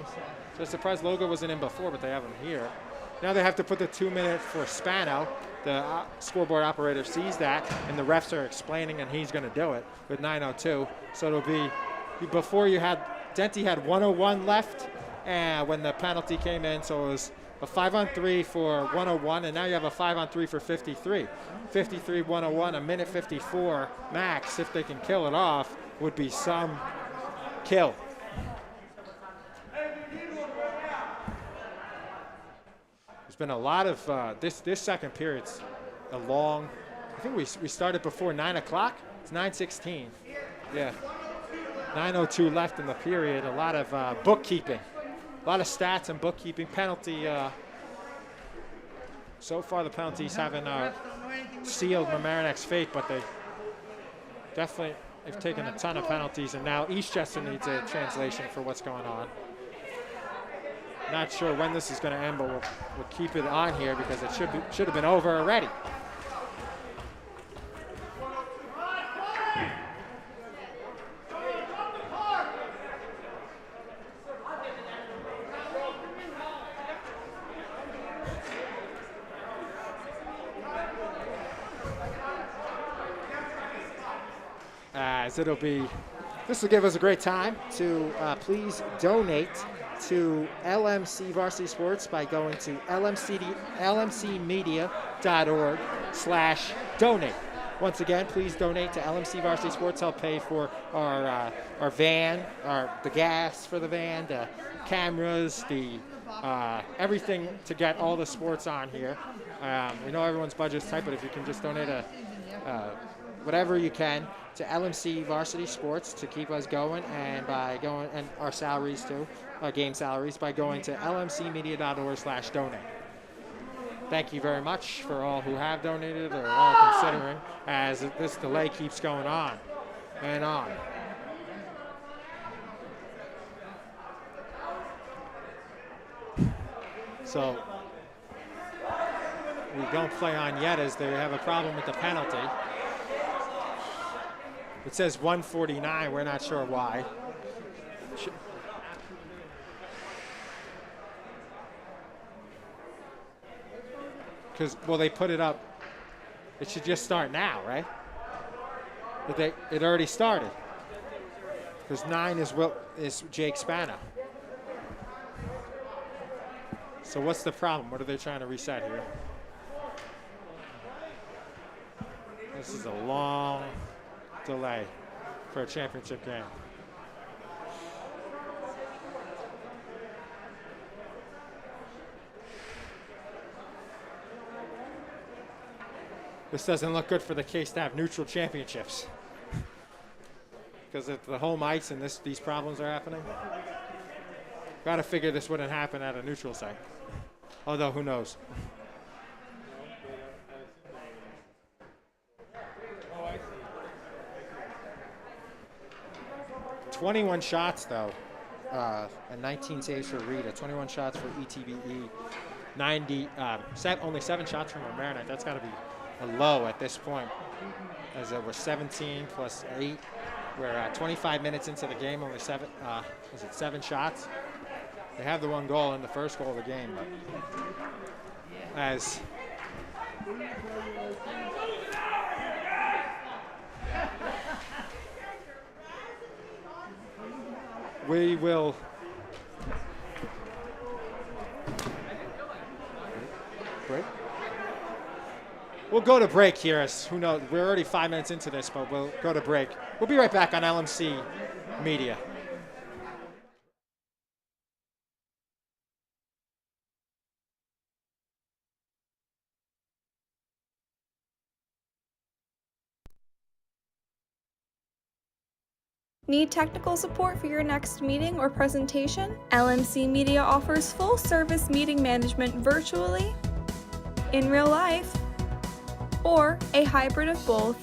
So I'm surprised Loga wasn't in before, but they have him here. Now they have to put the 2 minute for Spano. The scoreboard operator sees that, and the refs are explaining, and he's going to do it with 9:02. So it'll be before you had Denty had 1:01 left, and when the penalty came in, so it was a 5-on-3 for 1:01, and now you have a 5-on-3 for 53. 53 1:01, a minute 54 max. If they can kill it off, would be some kill. There's been a lot of this second period's a long. I think we started before 9 o'clock. It's 9:16. Yeah, 9:02 left in the period. A lot of bookkeeping, a lot of stats and bookkeeping. Penalty. So far, the penalties haven't sealed Mamaroneck's fate, but they definitely have taken a ton of penalties, and now Eastchester needs a translation for what's going on. Not sure when this is going to end, but we'll keep it on here because it should have been over already. As this will give us a great time to please donate to LMC Varsity Sports by going to lmcmedia.org/donate. Once again, please donate to LMC Varsity Sports. Help pay for our van, the gas for the van, the cameras, the everything to get all the sports on here. We know everyone's budget's tight, but if you can just donate whatever you can to LMC Varsity Sports to keep us going, and our salaries too, our game salaries, by going to lmcmedia.org/donate. Thank you very much for all who have donated or are considering, as this delay keeps going on and on. So we don't play on yet as they have a problem with the penalty. It says 149. We're not sure why. Because, well, they put it up. It should just start now, right? But it already started. Because 9 is Jake Spano. So what's the problem? What are they trying to reset here? This is a long delay for a championship game. This doesn't look good for the K-Staff neutral championships. Because if the home ice and these problems are happening, gotta figure this wouldn't happen at a neutral site. Although, who knows? 21 shots, though, and 19 saves for Rita. 21 shots for ETBE. Only 7 shots from Mamaroneck. That's got to be a low at this point, as we're 17 plus 8. We're 25 minutes into the game, only 7 shots? They have the 1 goal in the first goal of the game, but as we will break. We'll go to break here. As who knows, we're already 5 minutes into this, but we'll go to break. We'll be right back on LMC Media. Need technical support for your next meeting or presentation? LMC Media offers full-service meeting management virtually, in real life, or a hybrid of both.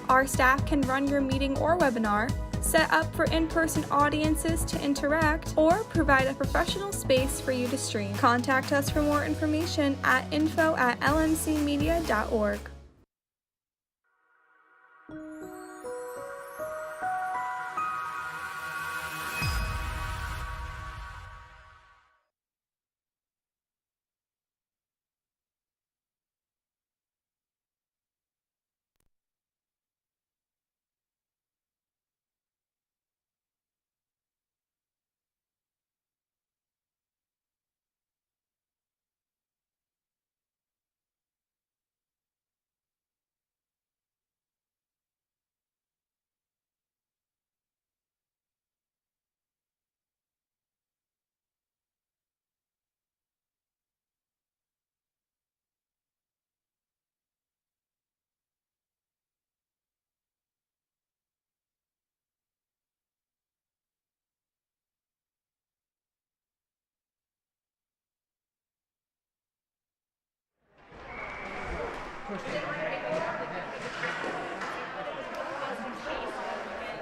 Our staff can run your meeting or webinar, set up for in-person audiences to interact, or provide a professional space for you to stream. Contact us for more information at info@lmcmedia.org.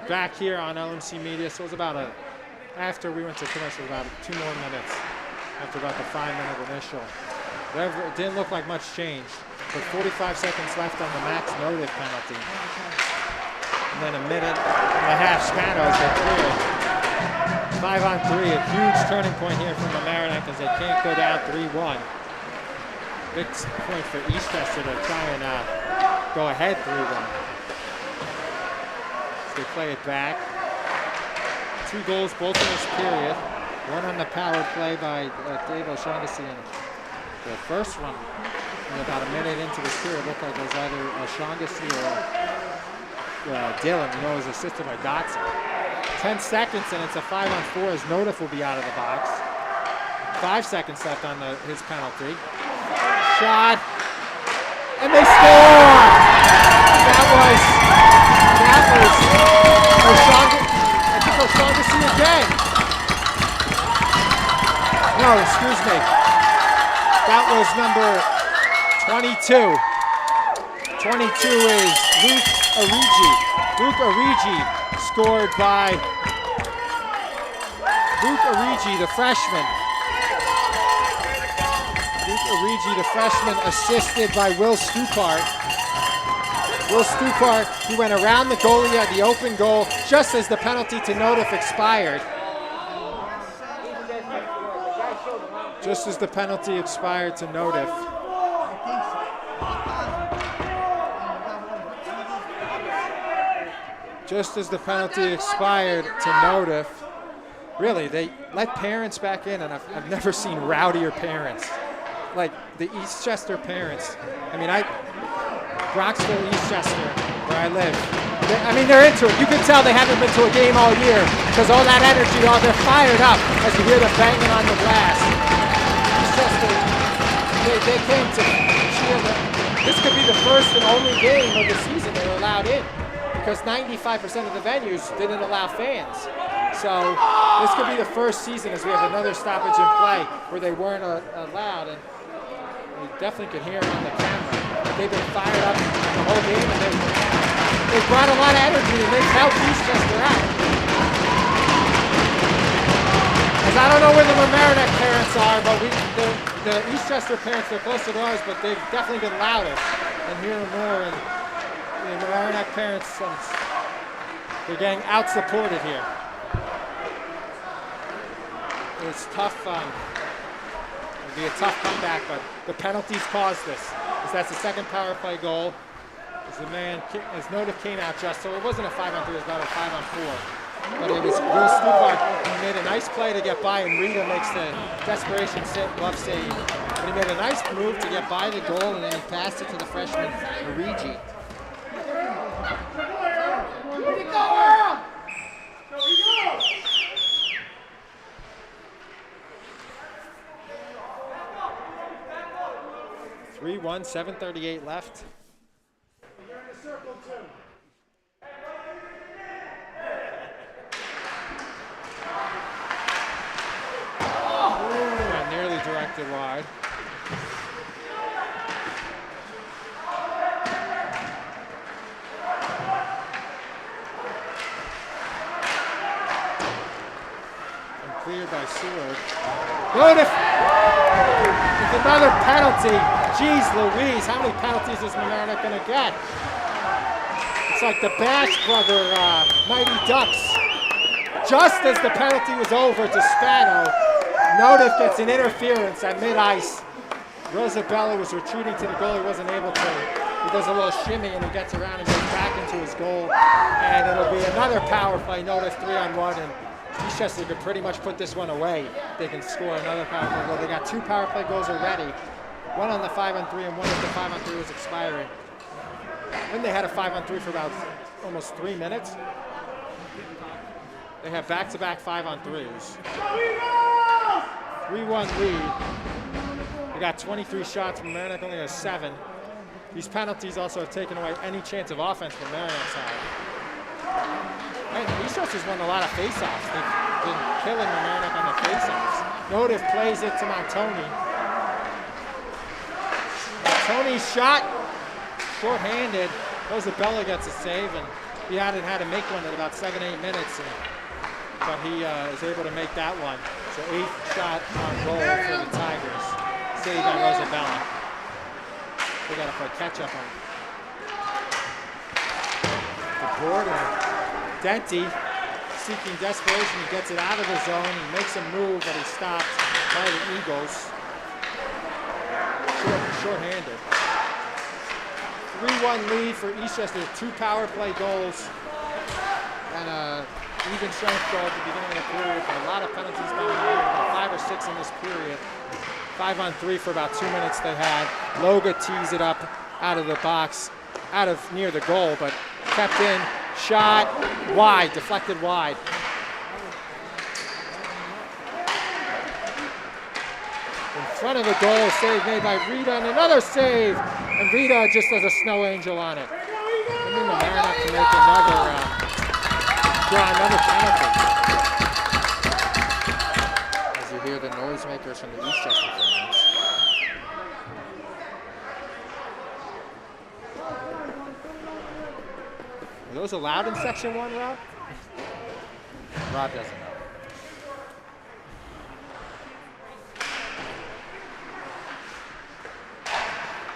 Back here on LMC Media, so it was about after we went to commercial, about 2 more minutes after about the 5-minute initial. It didn't look like much changed, but 45 seconds left on the max notive penalty. And then a minute and a half Spanos get cleared. 5-on-3, a huge turning point here from Mamaroneck as they can't go down 3-1. Big point for Eastchester to try and go ahead 3-1. They play it back. 2 goals, both in this period. One on the power play by Dave O'Shaughnessy, and the first one, about a minute into this period, looked like it was either O'Shaughnessy or Dylan, it was assisted by Dotson. 10 seconds, and it's a 5-on-4 as Notif will be out of the box. 5 seconds left on his penalty. Shot, and they score! That was O'Shaughnessy again. No, excuse me. That was number 22. 22 is Luke Origi. Luke Origi scored by Luke Origi, the freshman. Luke Origi, the freshman, assisted by Will Stupart. Will Stupart, who went around the goalie at the open goal just as the penalty to Notif expired. Just as the penalty expired to Notif. Just as the penalty expired to Notif. Really, they let parents back in, and I've never seen rowdier parents. Like the Eastchester parents. I mean, Broxville, Eastchester, where I live. They're into it. You can tell they haven't been to a game all year because all that energy, they're fired up as you hear them banging on the glass. Eastchester, they came to cheer them. This could be the first and only game of the season they were allowed in because 95% of the venues didn't allow fans. So this could be the first season as we have another stoppage in play where they weren't allowed. And you definitely could hear them on the camera. They've been fired up the whole game, and they've brought a lot of energy, and they've helped Eastchester out. Because I don't know where the Mamaroneck parents are, but the Eastchester parents, they're closer to ours, but they've definitely been louder and hearing more. And the Mamaroneck parents, they're getting out-supported here. It's tough. It'll be a tough comeback, but the penalties caused this. That's the second power play goal. As Notif came out just, so it wasn't a 5-on-3, it was about a 5-on-4. But it was Will Stupart who made a nice play to get by, and Rita makes the desperation glove save. But he made a nice move to get by the goal, and then he passed it to the freshman, Origi. Where'd you go, Earl? Go, you go! 3-1, 7:38 left. Nearly directed wide. cleared by Seward. Good. With another penalty. Jeez Louise, how many penalties is Mamaroneck going to get? It's like the Bash brother Mighty Ducks. Just as the penalty was over to Spano, Notif gets an interference at mid-ice. Rosabella was retreating to the goal. He wasn't able to. He does a little shimmy and he gets around and goes back into his goal. And it'll be another power play. Notif 3-on-1, and Eastchester could pretty much put this one away. They can score another power play goal. They got 2 power play goals already. One on the 5-on-3 and one as the 5-on-3 was expiring. Then they had a 5-on-3 for about almost 3 minutes. They have back-to-back 5-on-3s. 3-1 lead. They got 23 shots. Mamaroneck only has 7. These penalties also have taken away any chance of offense from Mamaroneck's side. And Eastchester's won a lot of face-offs. They've been killing Mamaroneck on the face-offs. Notif plays it to Montoni. Montoni's shot, short-handed. Rosabella gets a save, and he hadn't had to make one in about 7-8 minutes. But he is able to make that one. So 8th shot on goal for the Tigers. Saved by Rosabella. They got to play catch-up on the board. Denti, seeking desperation, he gets it out of the zone. He makes a move, but he's stopped by the Eagles. Short-handed. 3-1 lead for Eastchester. 2 power play goals and a even strength goal at the beginning of the period. But a lot of penalties down here. About 5 or 6 in this period. 5-on-3 for about 2 minutes they had. Loga tees it up out of the box, out of near the goal, but kept in. Shot wide, deflected wide. In front of the goal, save made by Rita, and another save. And Rita just has a snow angel on it. I mean, Mamaroneck to make another penalty. As you hear the noisemakers from the Eastchester fans. Are those allowed in Section 1, Rob? Rob doesn't know.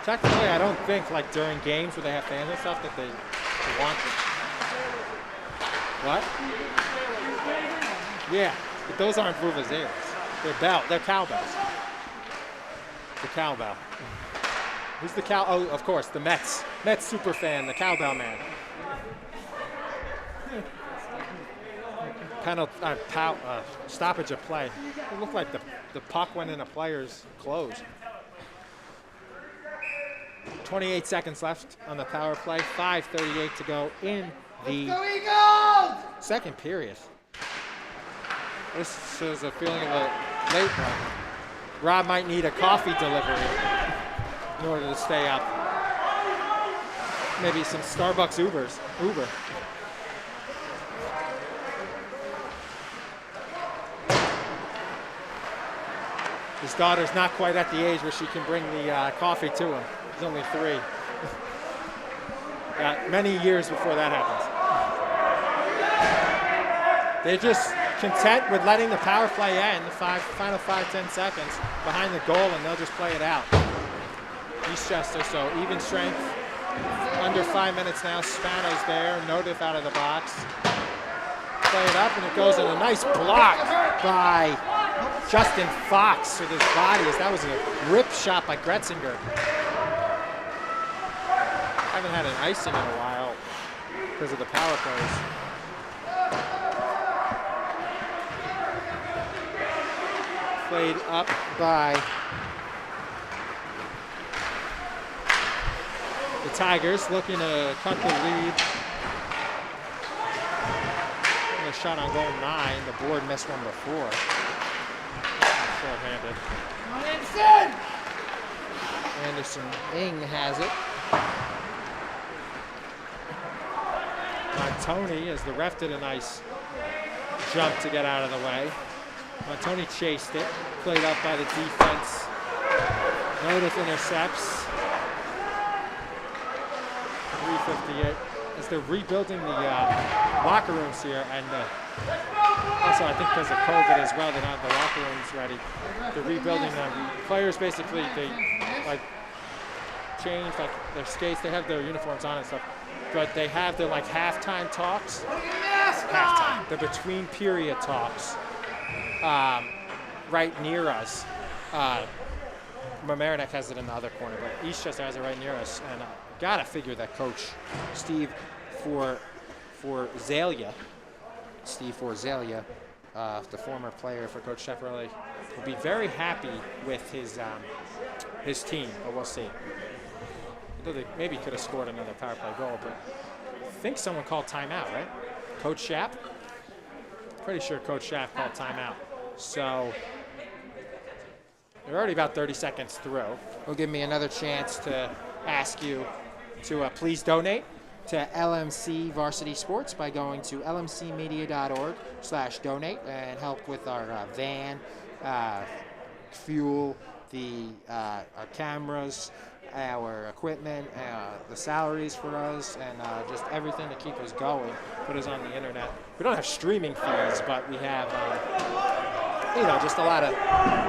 Technically, I don't think, like, during games where they have fans and stuff, that they want them. What? Yeah, but those aren't vuvuzelas. They're cowbells. The cowbell. Who's the cow? Oh, of course, the Mets. Mets super fan, the cowbell man. Stoppage of play. It looked like the puck went in a player's clothes. 28 seconds left on the power play. 5:38 to go in the second period. This is a feeling of a late run. Rob might need a coffee delivery in order to stay up. Maybe some Starbucks Uber. His daughter's not quite at the age where she can bring the coffee to him. He's only 3. Many years before that happens. They're just content with letting the power play end, the final 5-10 seconds behind the goal, and they'll just play it out. Eastchester, so even strength. Under 5 minutes now. Spano's there. Notif out of the box. Play it up, and it goes in a nice block by Justin Fox with his body. That was a rip shot by Gretzinger. Haven't had an icing in a while because of the power plays. Played up by the Tigers, looking to cut the lead. A shot on goal 9. The board missed one before. Short-handed. Anderson Ing has it. Montoni, as the ref did a nice jump to get out of the way. Montoni chased it, played up by the defense. Notif intercepts. 3:58 as they're rebuilding the locker rooms here, and Also, I think because of COVID as well, they don't have the locker rooms ready. They're rebuilding them. Players basically, they like change like their skates. They have their uniforms on and stuff, but they have their like halftime talks. Halftime. The between period talks right near us. Mamaroneck has it in the other corner, but Eastchester has it right near us. And gotta figure that Coach Steve Forzalia, the former player for Coach Shefferly, will be very happy with his team, but we'll see. Although they maybe could have scored another power play goal, but I think someone called timeout, right? Coach Schaap? Pretty sure Coach Schaap called timeout. So we're already about 30 seconds through. It'll give me another chance to ask you to please donate to LMC Varsity Sports by going to lmcmedia.org/donate and help with our van, fuel, our cameras, our equipment, the salaries for us, and just everything to keep us going, put us on the internet. We don't have streaming fees, but we have, just a lot of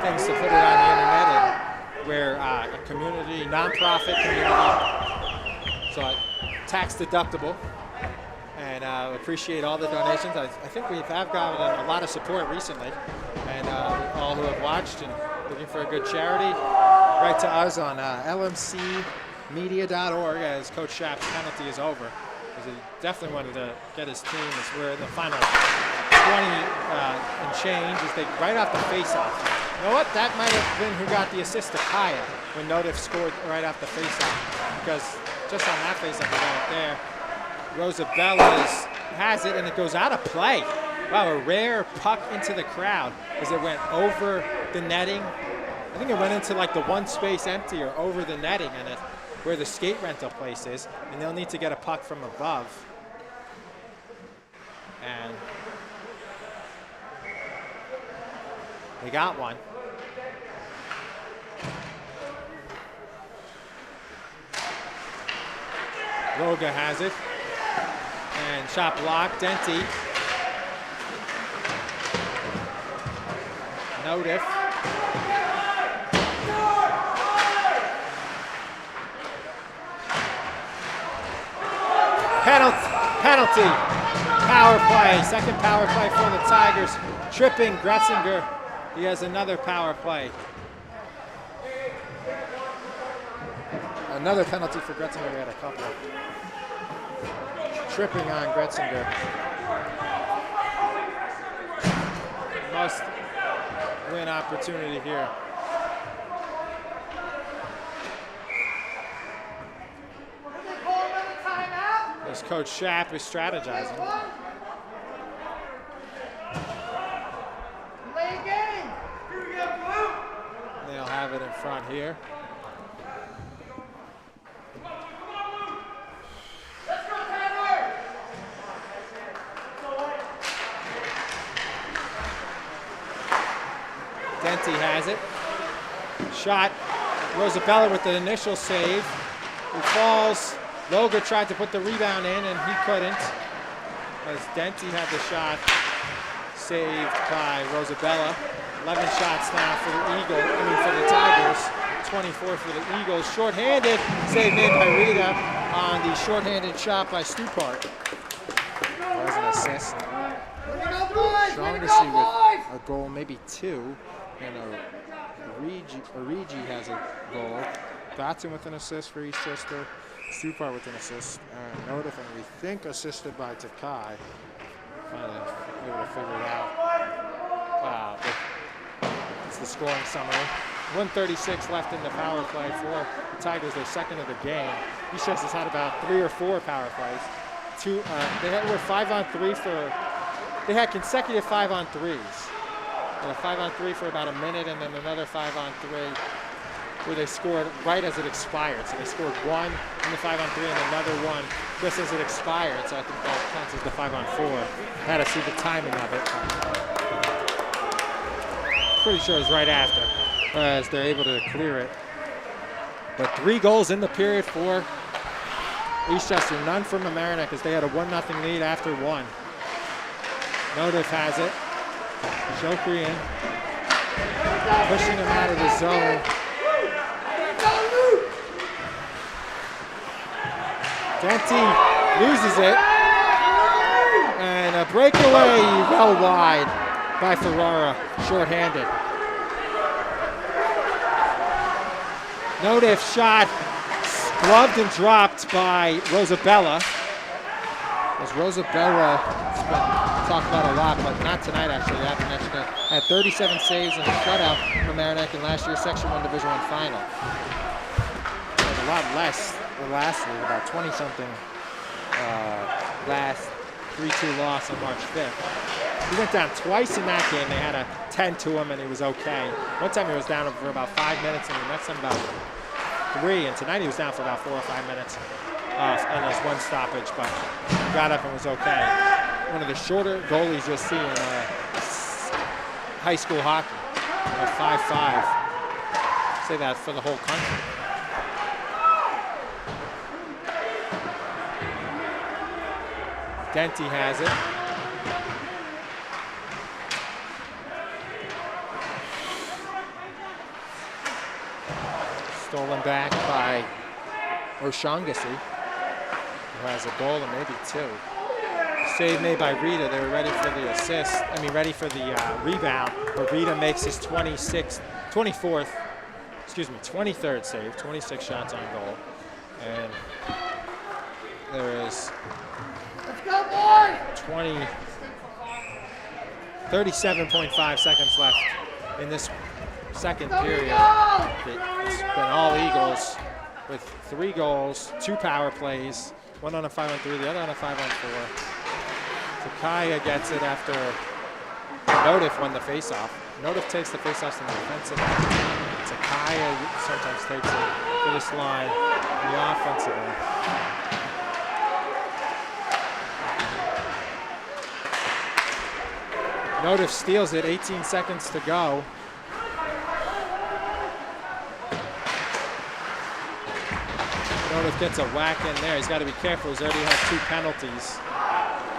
things to put it on the internet, and we're a community, nonprofit community, so tax deductible, and appreciate all the donations. I think we have gotten a lot of support recently, and all who have watched and looking for a good charity, write to us on lmcmedia.org as Coach Schaap's penalty is over, because he definitely wanted to get his team as we're in the final 20 and change as they right off the face-off. You know what? That might have been who got the assist to Kaya when Notif scored right off the face-off, because just on that face-off, we got it there. Rosabella has it, and it goes out of play. Wow, a rare puck into the crowd as it went over the netting. I think it went into like the one space empty or over the netting, and where the skate rental place is, and they'll need to get a puck from above. And they got one. Roga has it. And shot blocked. Denty. Notif. Penalty. Power play. Second power play for the Tigers. Tripping Gretzinger. He has another power play. Another penalty for Gretzinger. We had a couple. Tripping on Gretzinger. Must win opportunity here. As Coach Schaap is strategizing. They'll have it in front here. Denty has it. Shot. Rosabella with the initial save. He falls. Loga tried to put the rebound in, and he couldn't, as Denty had the shot saved by Rosabella. 11 shots now for the for the Tigers. 24 for the Eagles. Short-handed save made by Rita on the short-handed shot by Stupart. That was an assist. Strongest with a goal, maybe two, and Origi has a goal. Dotson with an assist for Eastchester. Stupart with an assist. Notif, and we think assisted by Takai. Finally able to figure it out. It's the scoring summary. 1:36 left in the power play for the Tigers, their second of the game. Eastchester's had about 3 or 4 power plays. They were 5-on-3 for. They had consecutive 5-on-3s. 5-on-3 for about a minute, and then another 5-on-3 where they scored right as it expired. So they scored one in the 5-on-3 and another one just as it expired. So I think that counts as the 5-on-4. Had to see the timing of it. Pretty sure it was right after, as they're able to clear it. But 3 goals in the period for Eastchester, none for Mamaroneck, as they had a 1-0 lead after 1. Notif has it. Shokri in. Pushing him out of the zone. Denti loses it. And a breakaway well wide by Ferrara, shorthanded. Notif shot gloved and dropped by Rosabella. As Rosabella has been talked about a lot, but not tonight actually. After had 37 saves and a shutout from Mamaroneck in last year's Section 1 Division I final. It was a lot less than last year, about 20-something last 3-2 loss on March 5th. He went down twice in that game. They had a 10 to him and he was okay. One time he was down for about 5 minutes and the next time about 3. And tonight he was down for about 4 or 5 minutes and there's one stoppage, but he got up and was okay. One of the shorter goalies you'll see in high school hockey, at 5'5". Say that for the whole country. Denti has it. Stolen back by O'Shaughnessy, who has a goal and maybe 2. Save made by Rita. They were ready for the assist. Ready for the rebound. But Rita makes his 23rd save. 26 shots on goal. And there is 37.5 seconds left in this second period. It's been all Eagles with 3 goals, 2 power plays, one on a 5-on-3, the other on a 5-on-4. Takaya gets it after Notif won the faceoff. Notif takes the faceoff from the defensive end. Takaya sometimes takes it to this line in the offensive end. Notif steals it, 18 seconds to go. Notif gets a whack in there. He's got to be careful. He's already had 2 penalties.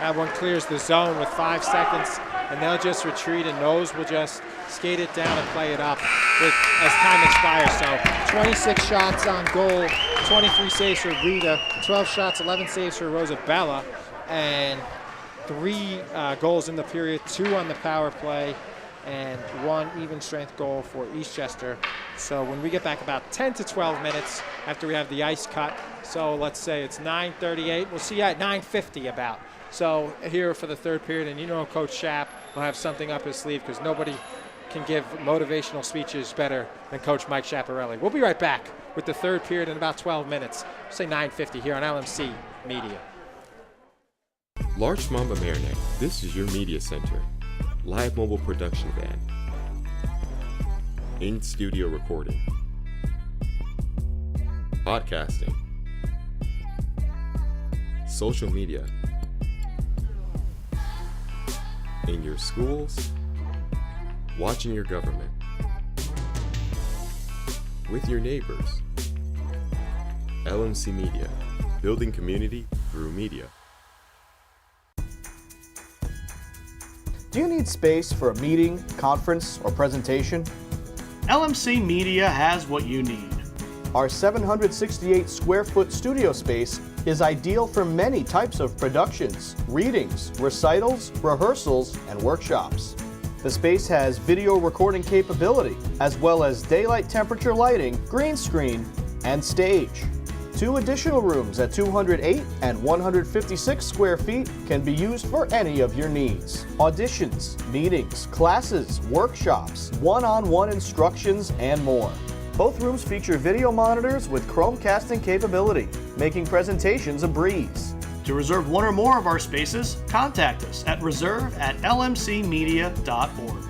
That one clears the zone with 5 seconds, and they'll just retreat, and Nose will just skate it down and play it up as time expires. So 26 shots on goal, 23 saves for Rita, 12 shots, 11 saves for Rosabella, and 3 goals in the period, 2 on the power play, and 1 even strength goal for Eastchester. So when we get back about 10 to 12 minutes after we have the ice cut, so let's say it's 9:38, we'll see you at 9:50 about. So here for the third period, and you know Coach Schaap will have something up his sleeve because nobody can give motivational speeches better than Coach Mike Schiaparelli. We'll be right back with the third period in about 12 minutes. Say 9:50 here on LMC Media. Large Mamba Mamaroneck, this is your media center. Live mobile production van. In-studio recording. Podcasting. Social media. In your schools. Watching your government. With your neighbors. LMC Media. Building community through media. Do you need space for a meeting, conference, or presentation? LMC Media has what you need. Our 768 square foot studio space is ideal for many types of productions, readings, recitals, rehearsals, and workshops. The space has video recording capability, as well as daylight temperature lighting, green screen, and stage. 2 additional rooms at 208 and 156 square feet can be used for any of your needs. Auditions, meetings, classes, workshops, one-on-one instructions, and more. Both rooms feature video monitors with Chromecasting capability, making presentations a breeze. To reserve one or more of our spaces, contact us at reserve@lmcmedia.org.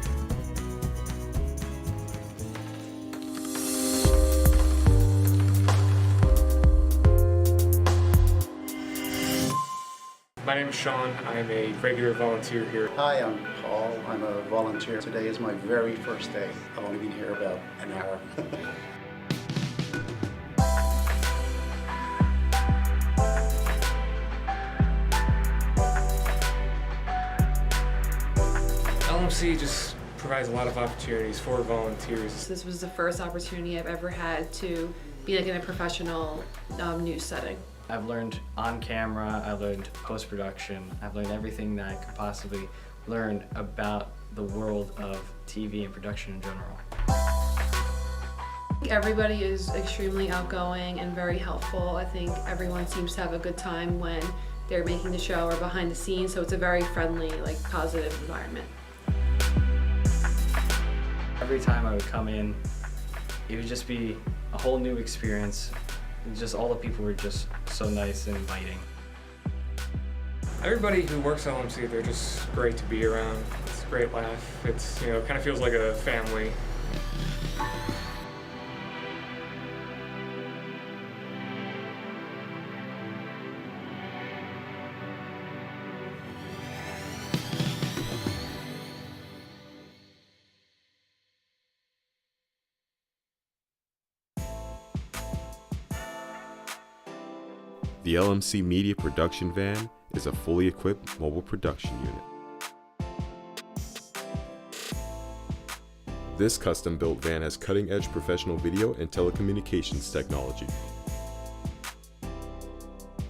My name is Sean. I'm a regular volunteer here. Hi, I'm Paul. I'm a volunteer. Today is my very first day. I've only been here about an hour. LMC just provides a lot of opportunities for volunteers. This was the first opportunity I've ever had to be like in a professional news setting. I've learned on camera, I've learned post-production, I've learned everything that I could possibly learn about the world of TV and production in general. Everybody is extremely outgoing and very helpful. I think everyone seems to have a good time when they're making the show or behind the scenes, so it's a very friendly, like, positive environment. Every time I would come in, it would just be a whole new experience. Just all the people were just so nice and inviting. Everybody who works at LMC, they're just great to be around. It's a great laugh. It's, kind of feels like a family. The LMC Media Production Van is a fully equipped mobile production unit. This custom-built van has cutting-edge professional video and telecommunications technology,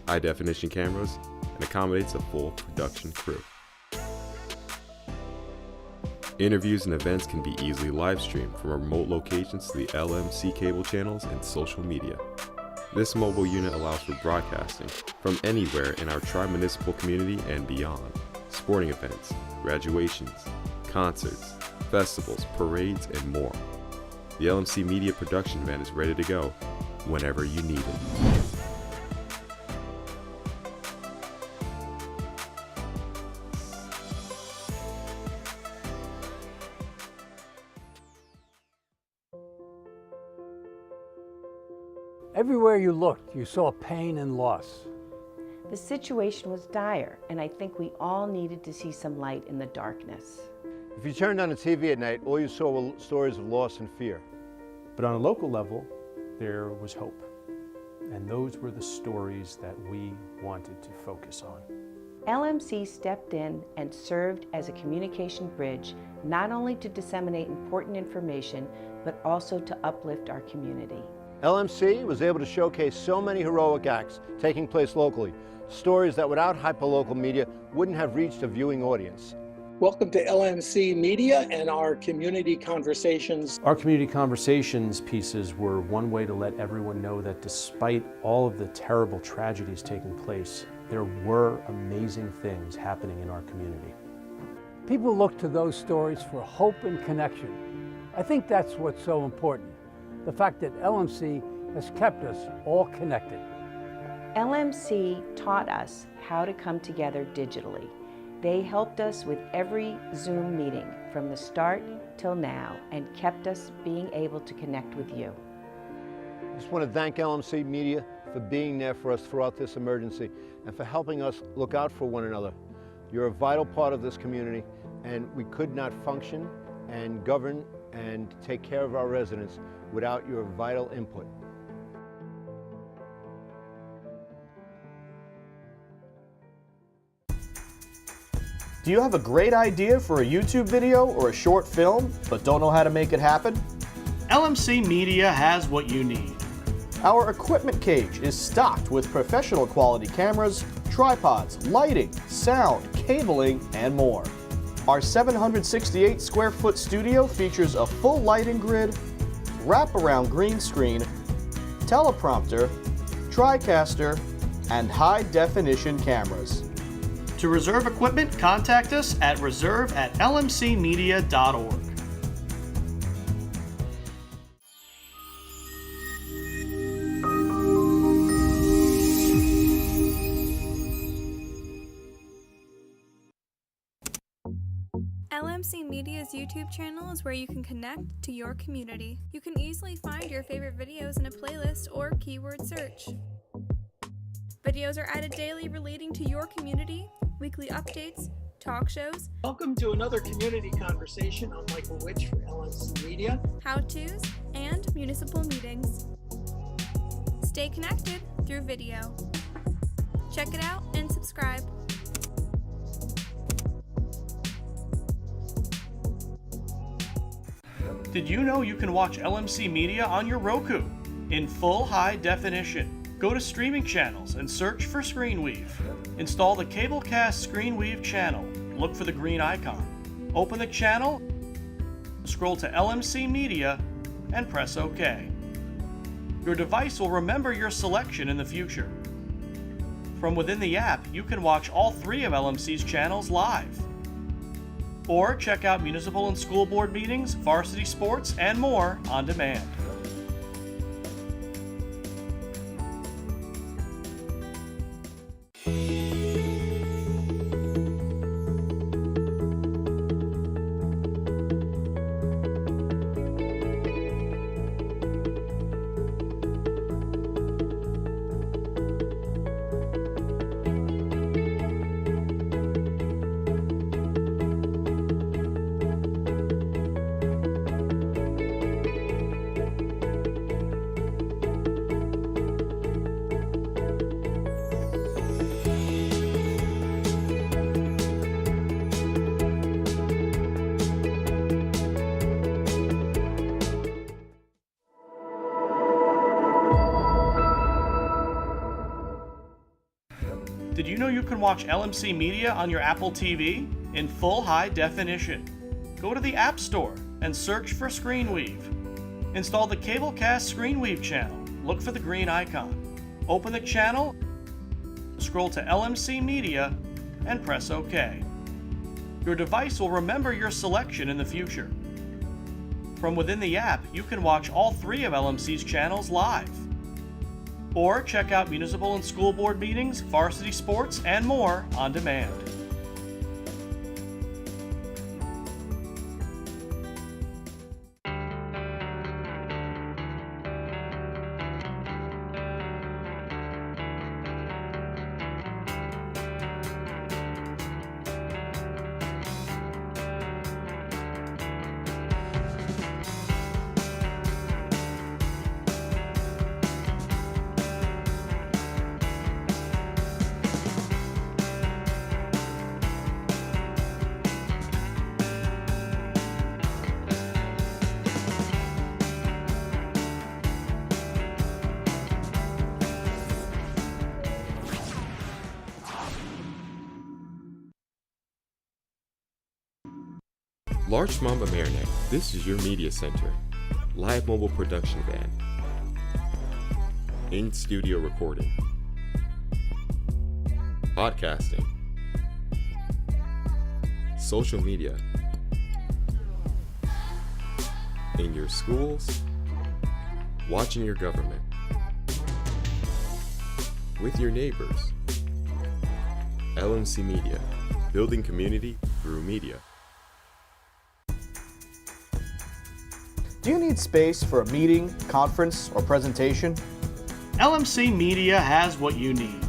high-definition cameras, and accommodates a full production crew. Interviews and events can be easily live-streamed from remote locations to the LMC cable channels and social media. This mobile unit allows for broadcasting from anywhere in our tri-municipal community and beyond. Sporting events, graduations, concerts, festivals, parades, and more. The LMC Media Production Van is ready to go whenever you need it. Everywhere you looked, you saw pain and loss. The situation was dire, and I think we all needed to see some light in the darkness. If you turned on the TV at night, all you saw were stories of loss and fear. But on a local level, there was hope. And those were the stories that we wanted to focus on. LMC stepped in and served as a communication bridge, not only to disseminate important information, but also to uplift our community. LMC was able to showcase so many heroic acts taking place locally, stories that without hyperlocal media wouldn't have reached a viewing audience. Welcome to LMC Media and our community conversations. Our community conversations pieces were one way to let everyone know that despite all of the terrible tragedies taking place, there were amazing things happening in our community. People look to those stories for hope and connection. I think that's what's so important. The fact that LMC has kept us all connected. LMC taught us how to come together digitally. They helped us with every Zoom meeting from the start till now and kept us being able to connect with you. I just want to thank LMC Media for being there for us throughout this emergency and for helping us look out for one another. You're a vital part of this community, and we could not function and govern and take care of our residents without your vital input. Do you have a great idea for a YouTube video or a short film, but don't know how to make it happen? LMC Media has what you need. Our equipment cage is stocked with professional quality cameras, tripods, lighting, sound, cabling, and more. Our 768 square foot studio features a full lighting grid, wraparound green screen, teleprompter, TriCaster, and high-definition cameras. To reserve equipment, contact us at reserve@lmcmedia.org. LMC Media's YouTube channel is where you can connect to your community. You can easily find your favorite videos in a playlist or keyword search. Videos are added daily relating to your community, weekly updates, talk shows. Welcome to another community conversation. I'm Michael Witch for LMC Media. How-tos, and municipal meetings. Stay connected through video. Check it out and subscribe. Did you know you can watch LMC Media on your Roku in full high definition? Go to streaming channels and search for ScreenWeave. Install the Cablecast ScreenWeave channel. Look for the green icon. Open the channel, scroll to LMC Media, and press OK. Your device will remember your selection in the future. From within the app, you can watch all 3 of LMC's channels live. Or check out municipal and school board meetings, varsity sports, and more on demand. Did you know you can watch LMC Media on your Apple TV in full high definition? Go to the App Store and search for ScreenWeave. Install the Cablecast ScreenWeave channel. Look for the green icon. Open the channel, scroll to LMC Media, and press OK. Your device will remember your selection in the future. From within the app, you can watch all 3 of LMC's channels live. Or check out municipal and school board meetings, varsity sports, and more on demand. Large Mamaroneck, this is your media center. Live mobile production van. In-studio recording. Podcasting. Social media. In your schools. Watching your government. With your neighbors. LMC Media, building community through media. Do you need space for a meeting, conference, or presentation? LMC Media has what you need.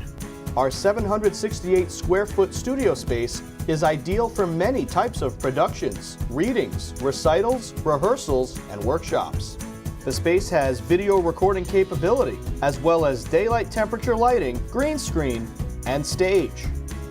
Our 768 square foot studio space is ideal for many types of productions, readings, recitals, rehearsals, and workshops. The space has video recording capability, as well as daylight temperature lighting, green screen, and stage.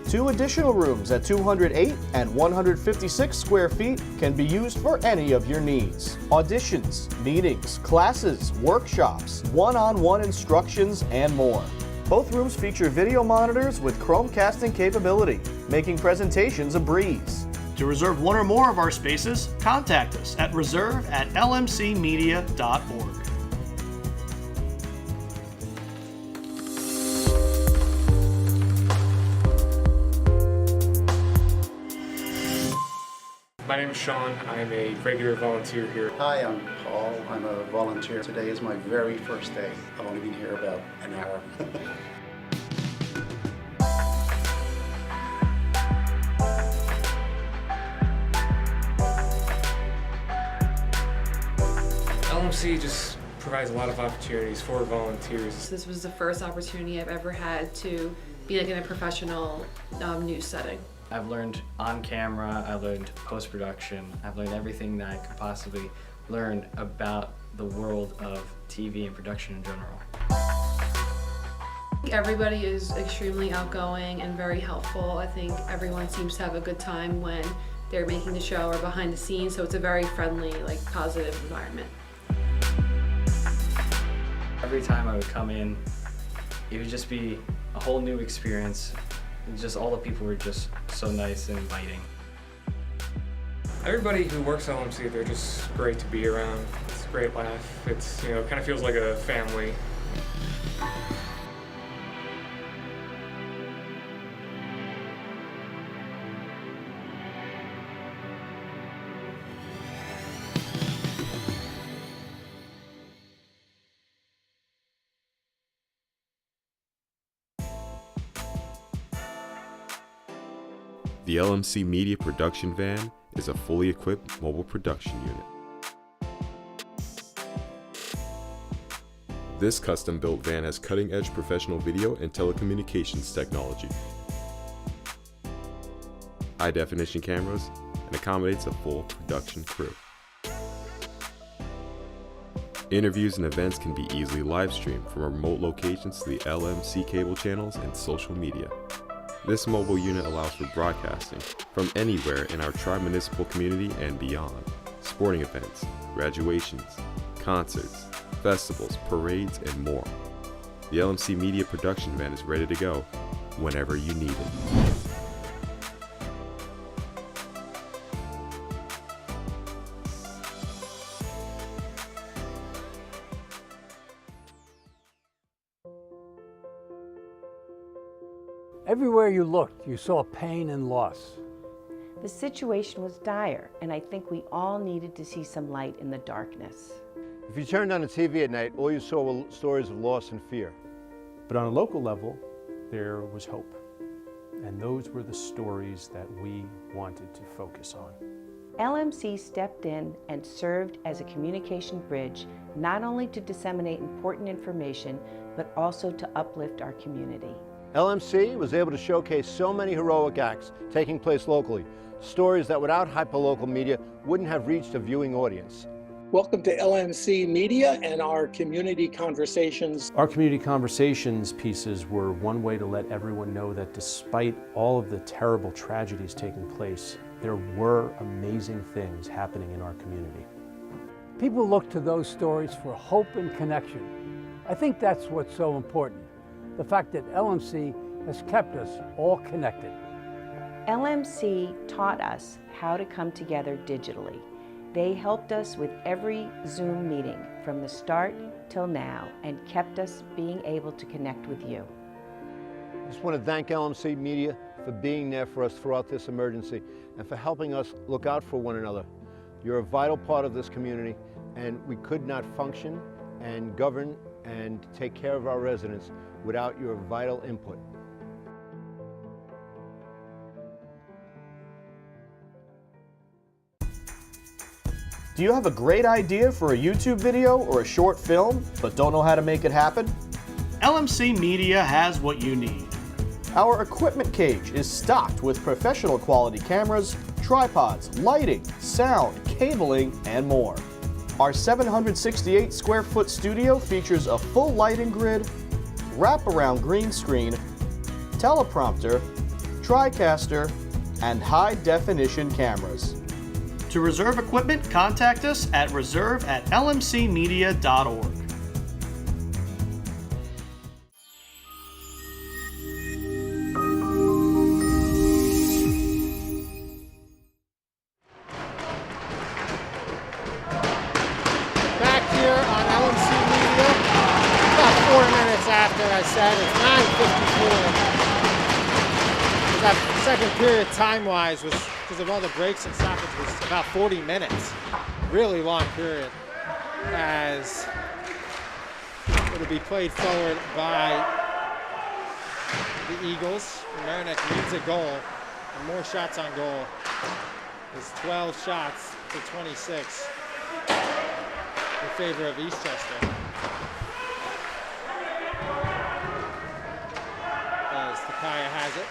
2 additional rooms at 208 and 156 square feet can be used for any of your needs. Auditions, meetings, classes, workshops, one-on-one instructions, and more. Both rooms feature video monitors with Chromecasting capability, making presentations a breeze. To reserve one or more of our spaces, contact us at reserve@lmcmedia.org. My name is Sean. I'm a regular volunteer here. Hi, I'm Paul. I'm a volunteer. Today is my very first day. I've only been here about an hour. LMC just provides a lot of opportunities for volunteers. This was the first opportunity I've ever had to be like in a professional news setting. I've learned on camera, I learned post-production, I've learned everything that I could possibly learn about the world of TV and production in general. Everybody is extremely outgoing and very helpful. I think everyone seems to have a good time when they're making the show or behind the scenes, so it's a very friendly, like positive environment. Every time I would come in, it would just be a whole new experience. And just all the people were just so nice and inviting. Everybody who works at LMC, they're just great to be around. It's a great laugh. It's, you know, kind of feels like a family. The LMC Media Production Van is a fully equipped mobile production unit. This custom-built van has cutting-edge professional video and telecommunications technology, high-definition cameras, and accommodates a full production crew. Interviews and events can be easily live-streamed from remote locations to the LMC cable channels and social media. This mobile unit allows for broadcasting from anywhere in our tri-municipal community and beyond. Sporting events, graduations, concerts, festivals, parades, and more. The LMC Media Production Van is ready to go whenever you need it. Everywhere you looked, you saw pain and loss. The situation was dire, and I think we all needed to see some light in the darkness. If you turned on the TV at night, all you saw were stories of loss and fear. But on a local level, there was hope. And those were the stories that we wanted to focus on. LMC stepped in and served as a communication bridge, not only to disseminate important information, but also to uplift our community. LMC was able to showcase so many heroic acts taking place locally, stories that without hyperlocal media wouldn't have reached a viewing audience. Welcome to LMC Media and our community conversations. Our community conversations pieces were one way to let everyone know that despite all of the terrible tragedies taking place, there were amazing things happening in our community. People look to those stories for hope and connection. I think that's what's so important. The fact that LMC has kept us all connected. LMC taught us how to come together digitally. They helped us with every Zoom meeting from the start till now and kept us being able to connect with you. I just want to thank LMC Media for being there for us throughout this emergency and for helping us look out for one another. You're a vital part of this community, and we could not function and govern and take care of our residents without your vital input. Do you have a great idea for a YouTube video or a short film, but don't know how to make it happen? LMC Media has what you need. Our equipment cage is stocked with professional quality cameras, tripods, lighting, sound, cabling, and more. Our 768 square foot studio features a full lighting grid, wraparound green screen, teleprompter, TriCaster, and high-definition cameras. To reserve equipment, contact us at reserve@lmcmedia.org. Back here on LMC Media, about 4 minutes after I said it's 9:54. That second period time-wise was, because of all the breaks and stoppage, was about 40 minutes. Really long period, as it'll be played forward by the Eagles. Mamaroneck needs a goal, and more shots on goal. There's 12 shots to 26 in favor of Eastchester. As Takaya has it.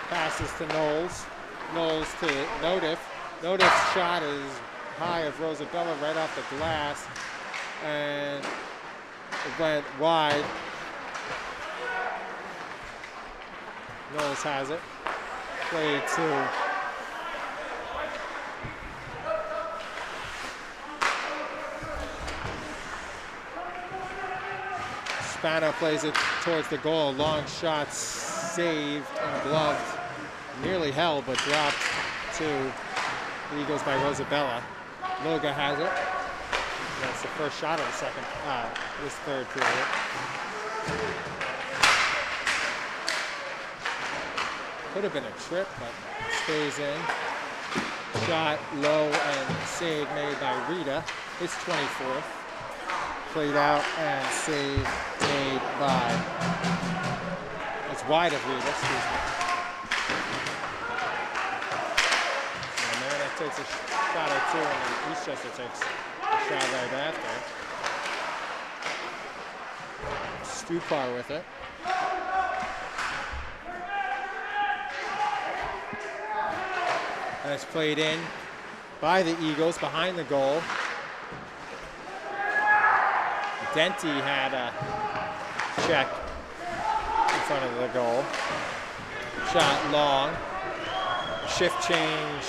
Passes to Knowles. Knowles to Notif. Notif's shot is high of Rosabella right off the glass. And it went wide. Knowles has it. Play 2. Spano plays it towards the goal. Long shot saved and gloved. Nearly held, but dropped to the Eagles by Rosabella. Loga has it. That's the first shot of the this third period. Could have been a trip, but stays in. Shot low and save made by Rita. It's 24th. Played out and save made by, it's wide of Rita, excuse me. And Mamaroneck takes a shot or two, and then Eastchester takes a shot right after. Stupar with it. And it's played in by the Eagles behind the goal. Denty had a check in front of the goal. Shot long. Shift change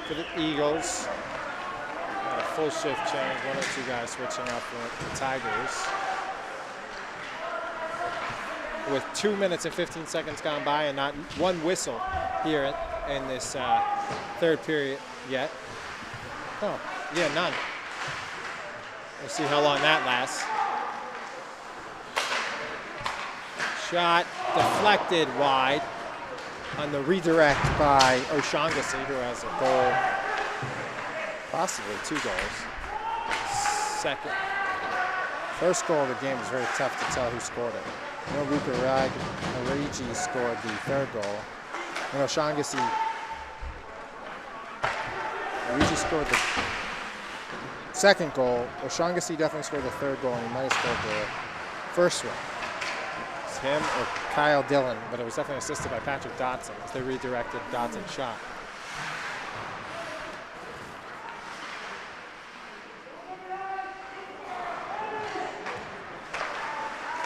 for the Eagles. Got a full shift change. One or two guys switching up with the Tigers. With 2 minutes and 15 seconds gone by and not one whistle here in this third period yet. Oh, yeah, none. We'll see how long that lasts. Shot deflected wide on the redirect by O'Shaughnessy, who has a goal, possibly 2 goals. First goal of the game is very tough to tell who scored it. Nobuka Arigi scored the third goal. And O'Shaughnessy, Arigi scored the second goal. O'Shaughnessy definitely scored the third goal, and he might have scored the first one. It's him or Kyle Dillon, but it was definitely assisted by Patrick Dotson as they redirected Dotson's shot.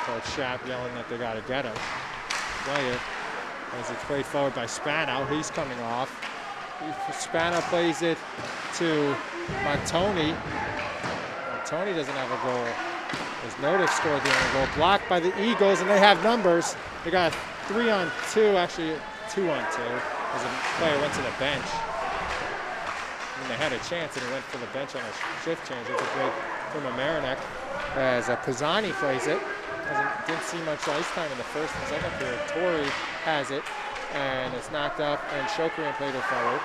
Coach Schaap yelling that they got to get him. Play it as it's played forward by Spano. He's coming off. Spano plays it to Montoni. Montoni doesn't have a goal. As Notif scored the only goal. Blocked by the Eagles, and they have numbers. They got 3-on-2, actually 2-on-2, as a player went to the bench. And they had a chance, and he went for the bench on a shift change. It's a break from Mamaroneck as Pisani plays it. Didn't see much ice time in the first and second period. Torrey has it, and it's knocked up, and Shokrian played it forward.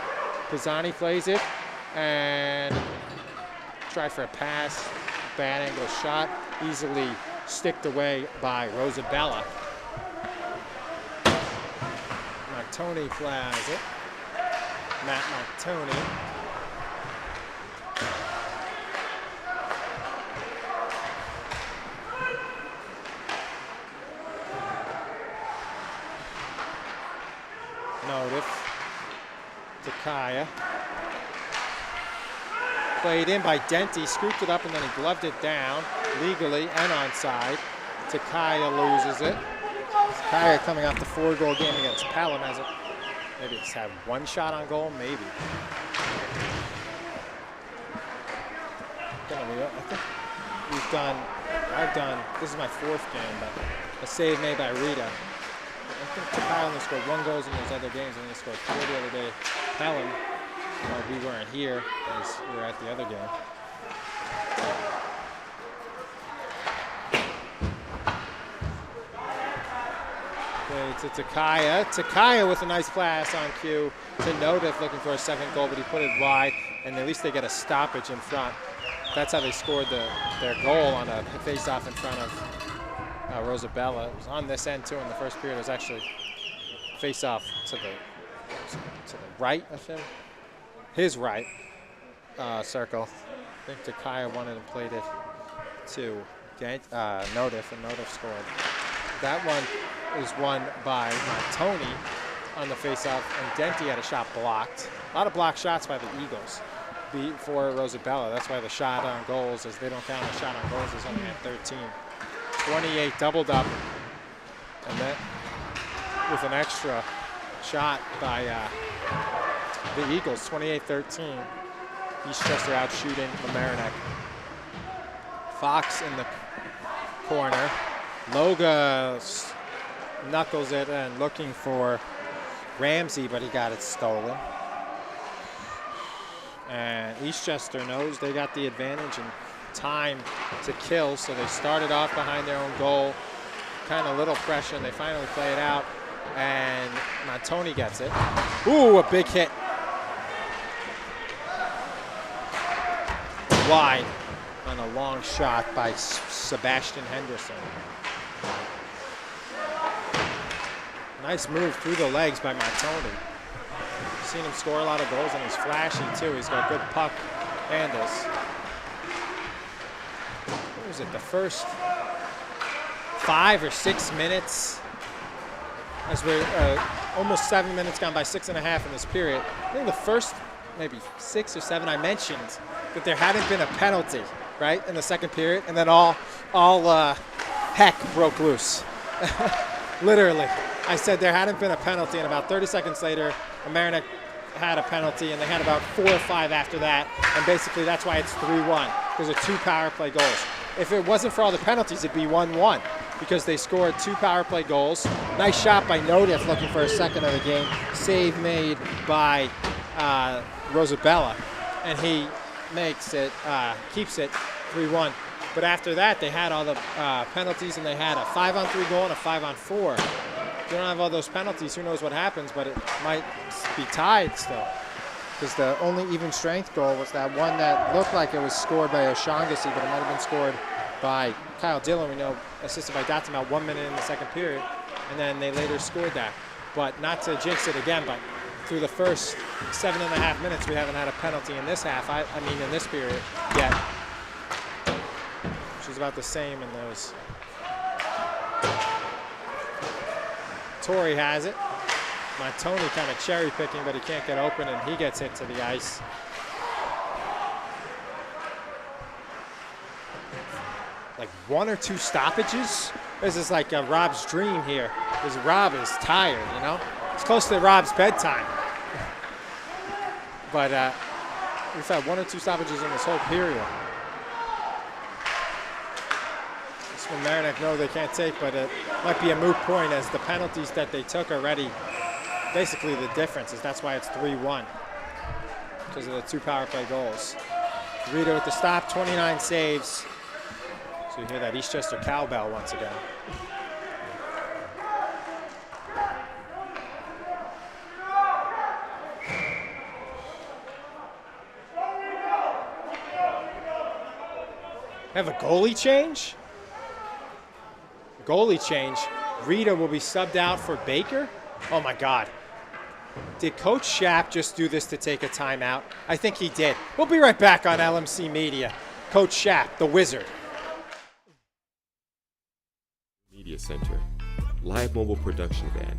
Pisani plays it, and tried for a pass. Bad angle shot, easily sticked away by Rosabella. Martoni flies it. Matt Martoni. Notif to Kaya. Played in by Denty, scooped it up, and then he gloved it down legally and onside. Takaya loses it. Takaya coming off the 4-goal game against Pelham has it. Maybe it's had 1 shot on goal, maybe. I think I've done, this is my 4th game, but a save made by Rita. I think Takaya only scored 1 goal in those other games, and he scored 4 the other day. Pelham. Well, we weren't here as we were at the other game. Play to Takaya. Takaya with a nice pass on cue to Notif, looking for a 2nd goal, but he put it wide, and at least they get a stoppage in front. That's how they scored their goal on a face-off in front of Rosabella. It was on this end too in the first period. It was actually face-off to the right of him. His right circle. I think Takaya wanted and played it to Notif, and Notif scored. That one is won by Montoni on the faceoff, and Denty had a shot blocked. A lot of blocked shots by the Eagles for Rosabella. That's why the shot on goals, as they don't count a shot on goals, is only at 13. 28 doubled up, and then with an extra shot by the Eagles, 28-13. Eastchester out shooting Mamaroneck. Fox in the corner. Loga knuckles it and looking for Ramsey, but he got it stolen. And Eastchester knows they got the advantage and time to kill, so they started off behind their own goal. Kind of little pressure, and they finally play it out. And Montoni gets it. Ooh, a big hit. Wide on a long shot by Sebastian Henderson. Nice move through the legs by Montoni. Seen him score a lot of goals, and he's flashy too. He's got good puck handles. What was it, the first 5 or 6 minutes? As we're almost 7 minutes gone by, 6.5 in this period. I think the first maybe 6 or 7 I mentioned that there hadn't been a penalty, right, in the second period, and then all heck broke loose. Literally. I said there hadn't been a penalty, and about 30 seconds later, Mamaroneck had a penalty, and they had about 4 or 5 after that, and basically that's why it's 3-1. Those are 2 power play goals. If it wasn't for all the penalties, it'd be 1-1 because they scored 2 power play goals. Nice shot by Nodif looking for a second of the game. Save made by Rosabella, and he makes it, keeps it 3-1. But after that, they had all the penalties, and they had a 5-on-3 goal and a 5-on-4. If you don't have all those penalties, who knows what happens, but it might be tied still. Because the only even strength goal was that one that looked like it was scored by O'Shaughnessy, but it might have been scored by Kyle Dillon, we know, assisted by Dotson about 1 minute in the second period, and then they later scored that. But not to jinx it again, but through the first 7.5 minutes, we haven't had a penalty in this half, I mean in this period yet. Which is about the same in those. Torrey has it. Montoni kind of cherry picking, but he can't get open, and he gets hit to the ice. Like 1 or 2 stoppages. This is like Rob's dream here, because Rob is tired, you know? It's close to Rob's bedtime. But we've had 1 or 2 stoppages in this whole period. Mamaroneck know they can't take, but it might be a moot point as the penalties that they took already, basically the difference is that's why it's 3-1 because of the 2 power play goals. Rita with the stop, 29 saves. So you hear that Eastchester cowbell once again. Have a goalie change? Goalie change. Rita will be subbed out for Baker. Oh my God. Did Coach Schaap just do this to take a timeout? I think he did. We'll be right back on LMC Media. Coach Schaap, the wizard. Media Center. Live mobile production van.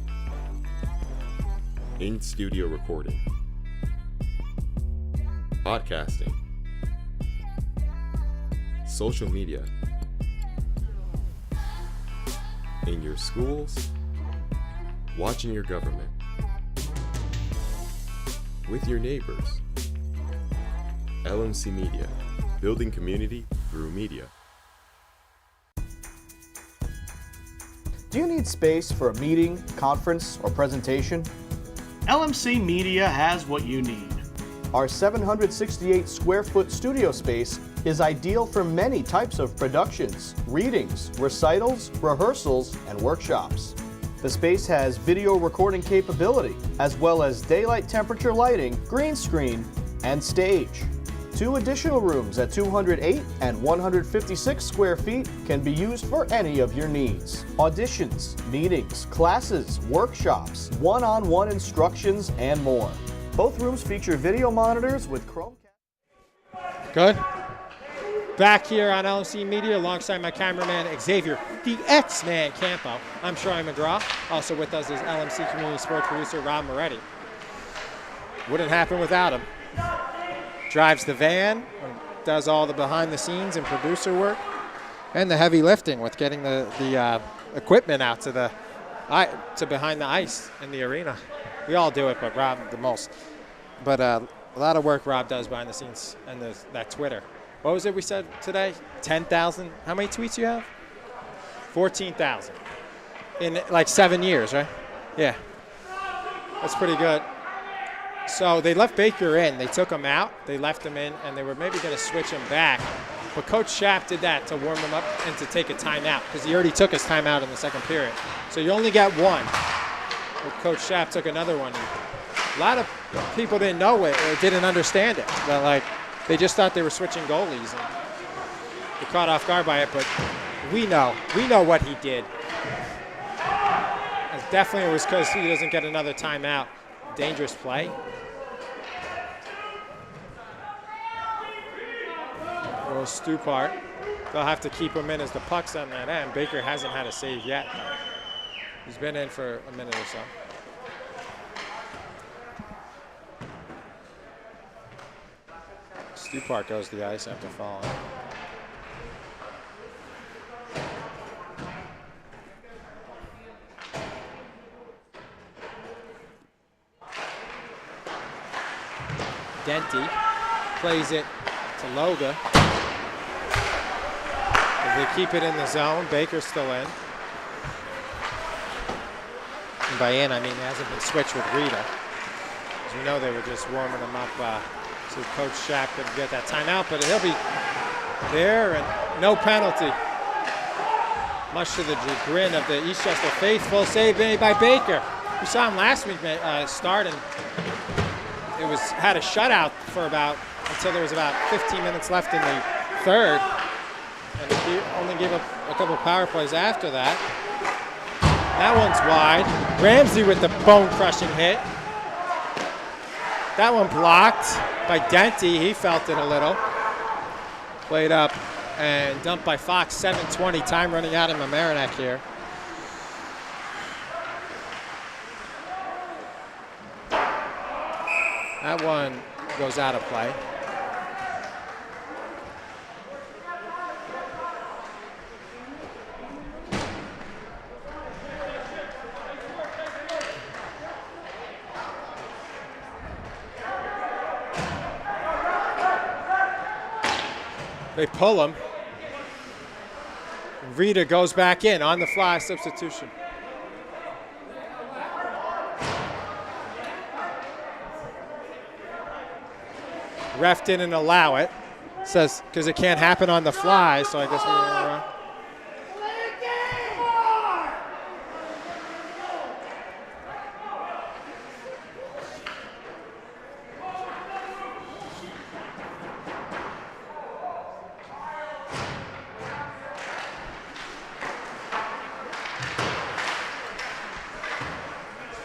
In-studio recording. Podcasting. Social media. In your schools, watching your government, with your neighbors. LMC Media, building community through media. Do you need space for a meeting, conference, or presentation? LMC Media has what you need. Our 768 square foot studio space is ideal for many types of productions, readings, recitals, rehearsals, and workshops. The space has video recording capability, as well as daylight temperature lighting, green screen, and stage. 2 additional rooms at 208 and 156 square feet can be used for any of your needs. Auditions, meetings, classes, workshops, one-on-one instructions, and more. Both rooms feature video monitors with Chromecast. Good. Back here on LMC Media alongside my cameraman Xavier, the X-Man Campo. I'm Troy McGraw. Also with us is LMC community sports producer Rob Moretti. Wouldn't happen without him. Drives the van, does all the behind the scenes and producer work, and the heavy lifting with getting the equipment out to the to behind the ice in the arena. We all do it, but Rob the most. But a lot of work Rob does behind the scenes and that Twitter. What was it we said today? 10,000. How many tweets you have? 14,000 in like 7 years, right? Yeah, that's pretty good. So they left Baker in. They took him out. They left him in, and they were maybe going to switch him back. But Coach Schaap did that to warm him up and to take a timeout because he already took his timeout in the second period. So you only get one. But Coach Schaap took another one. A lot of people didn't know it or didn't understand it. But like they just thought they were switching goalies and they caught off guard by it. But we know what he did. And definitely it was because he doesn't get another timeout. Dangerous play. Well, Stupart, they'll have to keep him in as the puck's on that end. Baker hasn't had a save yet. He's been in for a minute or so. Stupart goes to the ice after falling. Denty plays it to Loga. If they keep it in the zone, Baker's still in. And by in, I mean it hasn't been switched with Rita. As we know, they were just warming him up so Coach Schaap could get that timeout, but he'll be there and no penalty. Much to the chagrin of the Eastchester faithful, save made by Baker. We saw him last week start, and it had a shutout for until there was about 15 minutes left in the third. And he only gave up a couple power plays after that. That one's wide. Ramsey with the bone-crushing hit. That one blocked by Denty. He felt it a little. Played up and dumped by Fox. 7:20 time running out in Mamaroneck here. That one goes out of play. They pull him. Rita goes back in on the fly substitution. Ref didn't allow it. Says because it can't happen on the fly, so I guess we're going around.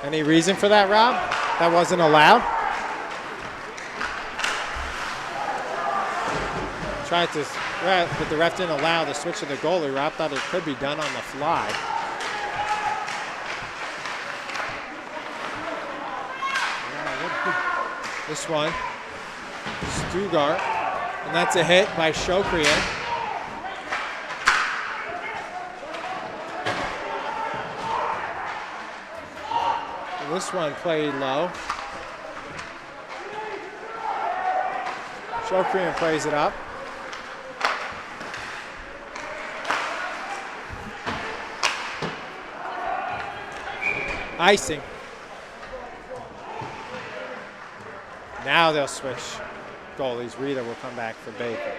Any reason for that, Rob? That wasn't allowed? Tried to, but the ref didn't allow the switch of the goalie. Rob thought it could be done on the fly. This one, Stugart, and that's a hit by Shokrian. This one played low. Shokrian plays it up. Icing. Now they'll switch goalies. Rita will come back for Baker.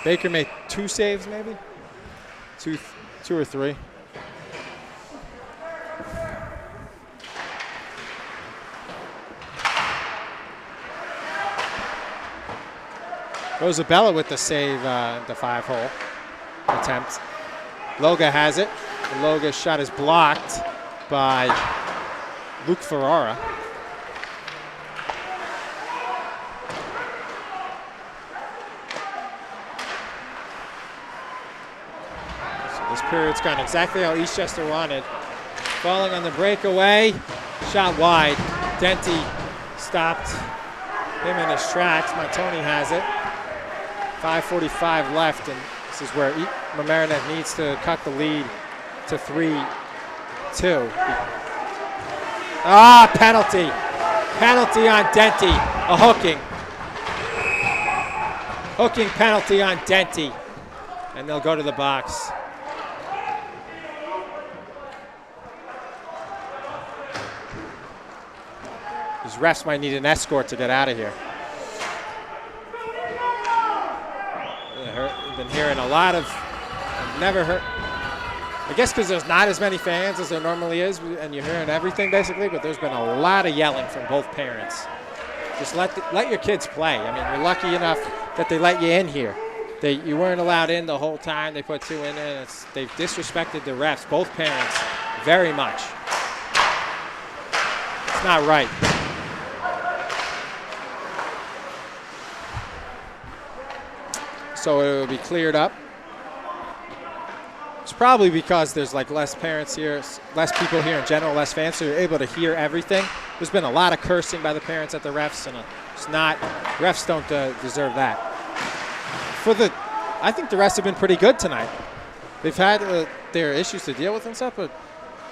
Baker made 2 saves, maybe? Two or three. Rosabella with the save, the 5-hole attempt. Loga has it. Loga's shot is blocked by Luke Ferrara. Period's gone exactly how Eastchester wanted. Falling on the breakaway, shot wide. Denty stopped him in his tracks. Montoni has it. 5:45 left, and this is where Mamaroneck needs to cut the lead to 3-2. Ah, penalty. Penalty on Denty. A hooking. Hooking penalty on Denty. And they'll go to the box. These refs might need an escort to get out of here. I've been hearing a lot of, I've never heard, I guess because there's not as many fans as there normally is, and you're hearing everything basically, but there's been a lot of yelling from both parents. Just let your kids play. I mean, you're lucky enough that they let you in here. You weren't allowed in the whole time. They put 2 in there. They've disrespected the refs, both parents, very much. It's not right. So it will be cleared up. It's probably because there's like less parents here, less people here in general, less fans, so you're able to hear everything. There's been a lot of cursing by the parents at the refs, and it's not, refs don't deserve that. I think the refs have been pretty good tonight. They've had their issues to deal with and stuff, but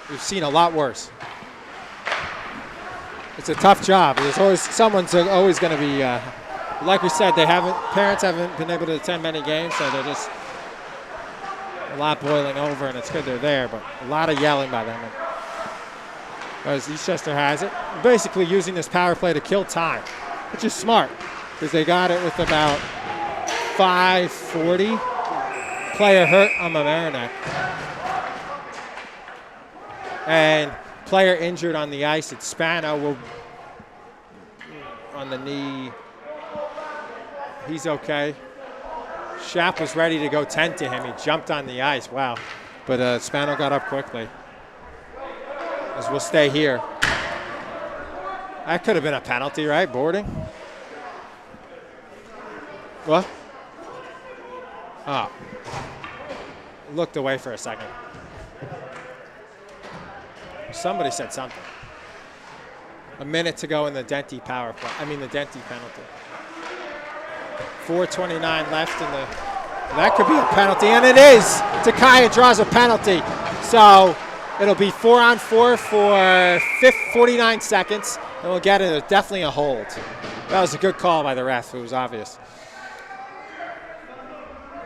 we've seen a lot worse. It's a tough job. There's always, someone's always going to be, like we said, parents haven't been able to attend many games, so they're just a lot boiling over, and it's good they're there, but a lot of yelling by them. As Eastchester has it, basically using this power play to kill time, which is smart, because they got it with about 5:40. Player hurt on Mamaroneck. And player injured on the ice. It's Spano on the knee. He's okay. Schapp was ready to go 10 to him. He jumped on the ice. Wow. But Spano got up quickly. As we'll stay here. That could have been a penalty, right? Boarding? What? Oh. Looked away for a second. Somebody said something. A minute to go in the Denty power play. I mean the Denty penalty. 4:29 left in the. That could be a penalty, and it is. Takaya draws a penalty, so it'll be 4-on-4 for 49 seconds, and we'll get it. Definitely a hold. That was a good call by the ref. It was obvious.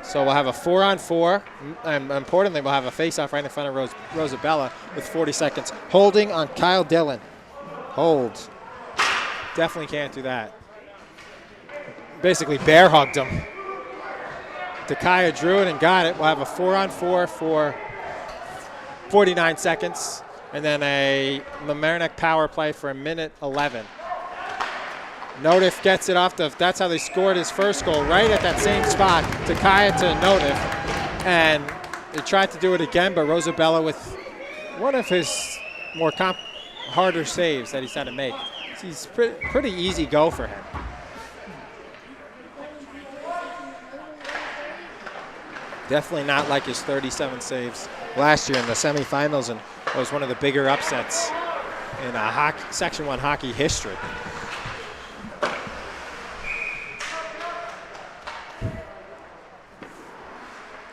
So we'll have a 4-on-4, and importantly, we'll have a face-off right in front of Rosabella with 40 seconds. Holding on Kyle Dillon. Hold. Definitely can't do that. Basically bear hugged him. Takaya drew it and got it. We'll have a 4-on-4 for 49 seconds, and then a Mamaroneck power play for 1:11. Notif gets it off that's how they scored his first goal, right at that same spot. Takaya to Notif, and they tried to do it again, but Rosabella with one of his more harder saves that he's had to make. He's pretty easy go for him. Definitely not like his 37 saves last year in the semifinals, and it was one of the bigger upsets in Section 1 hockey history.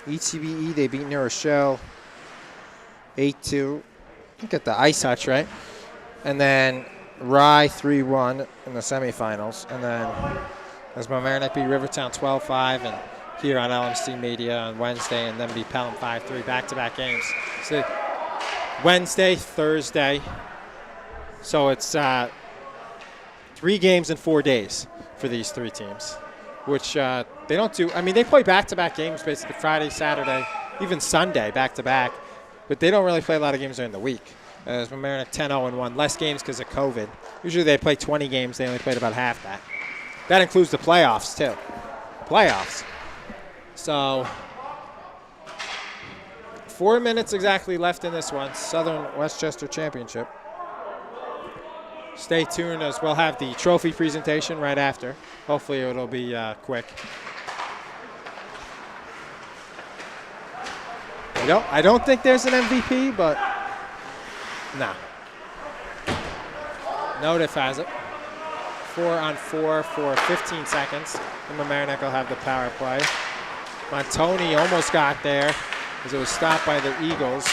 ETBE, they beat New Rochelle 8-2. Look at the ice touch, right? And then Rye 3-1 in the semifinals. And then as Mamaroneck beat Rivertown 12-5, and here on LMC Media on Wednesday, and then beat Pelham 5-3, back-to-back games. So Wednesday, Thursday. So it's 3 games in 4 days for these 3 teams, which they don't do. I mean, they play back-to-back games basically Friday, Saturday, even Sunday back-to-back, but they don't really play a lot of games during the week. As Mamaroneck 10-0-1, less games because of COVID. Usually they play 20 games. They only played about half that. That includes the playoffs, too. Playoffs. So 4 minutes exactly left in this one. Southern Westchester Championship. Stay tuned as we'll have the trophy presentation right after. Hopefully it'll be quick. I don't think there's an MVP, but nah. Notif has it. 4-on-4 for 15 seconds. And Mamaroneck will have the power play. Montoni almost got there as it was stopped by the Eagles.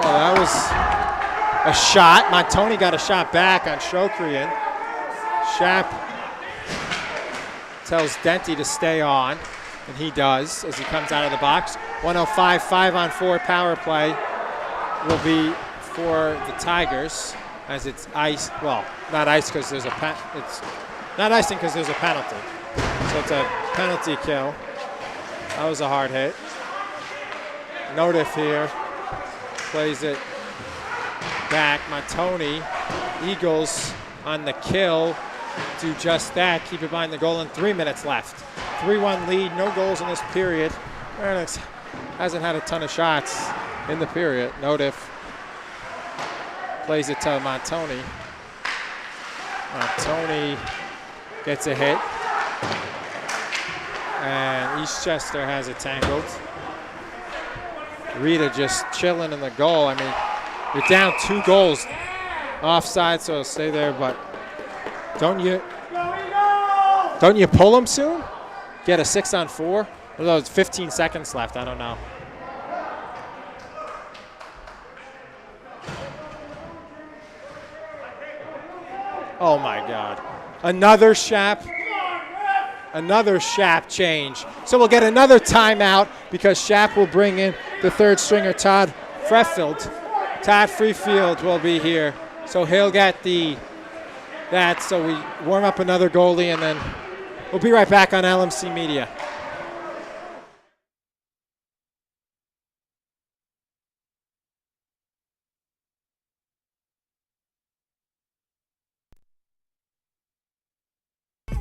Oh, that was a shot. Montoni got a shot back on Shokrian. Shap tells Denty to stay on, and he does as he comes out of the box. 105, 5-on-4 power play will be for the Tigers as it's ice. Well, not ice because there's a it's not icing because there's a penalty. So it's a penalty kill. That was a hard hit. Notif here plays it back. Montoni, Eagles on the kill, do just that. Keep it behind the goal and 3 minutes left. 3-1 lead, no goals in this period. Mamaroneck hasn't had a ton of shots in the period. Notif plays it to Montoni. Montoni gets a hit. And Eastchester has it tangled. Rita just chilling in the goal. I mean, you're down 2 goals offside, so it'll stay there, but don't you pull him soon? Get a 6-on-4? Although it's 15 seconds left, I don't know. Oh my God. Another Shap change. So we'll get another timeout because Shap will bring in the third stringer, Todd Freefield. Todd Freefield will be here. So he'll get that. So we warm up another goalie and then we'll be right back on LMC Media.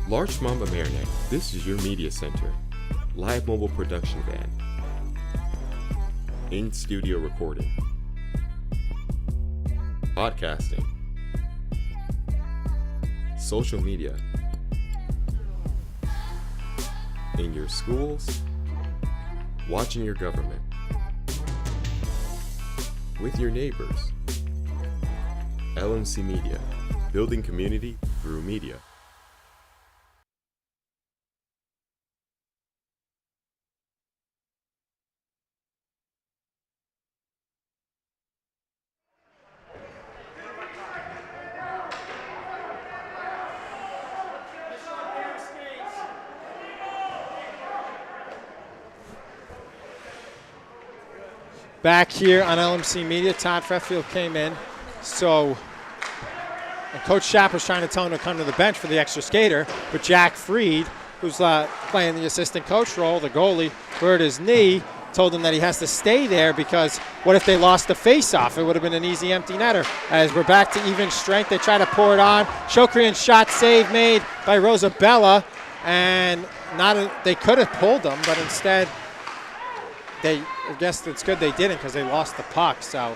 Larchmont Mamaroneck, this is your media center. Live mobile production van. In-studio recording. Podcasting. Social media. In your schools. Watching your government. With your neighbors. LMC Media. Building community through media. Back here on LMC Media, Todd Freefield came in. So and Coach Shap was trying to tell him to come to the bench for the extra skater, but Jack Freed, who's playing the assistant coach role, the goalie, hurt his knee, told him that he has to stay there because what if they lost the face-off? It would have been an easy empty netter. As we're back to even strength, they try to pour it on. Shokrian shot save made by Rosabella, and they could have pulled him, but instead I guess it's good they didn't because they lost the puck, so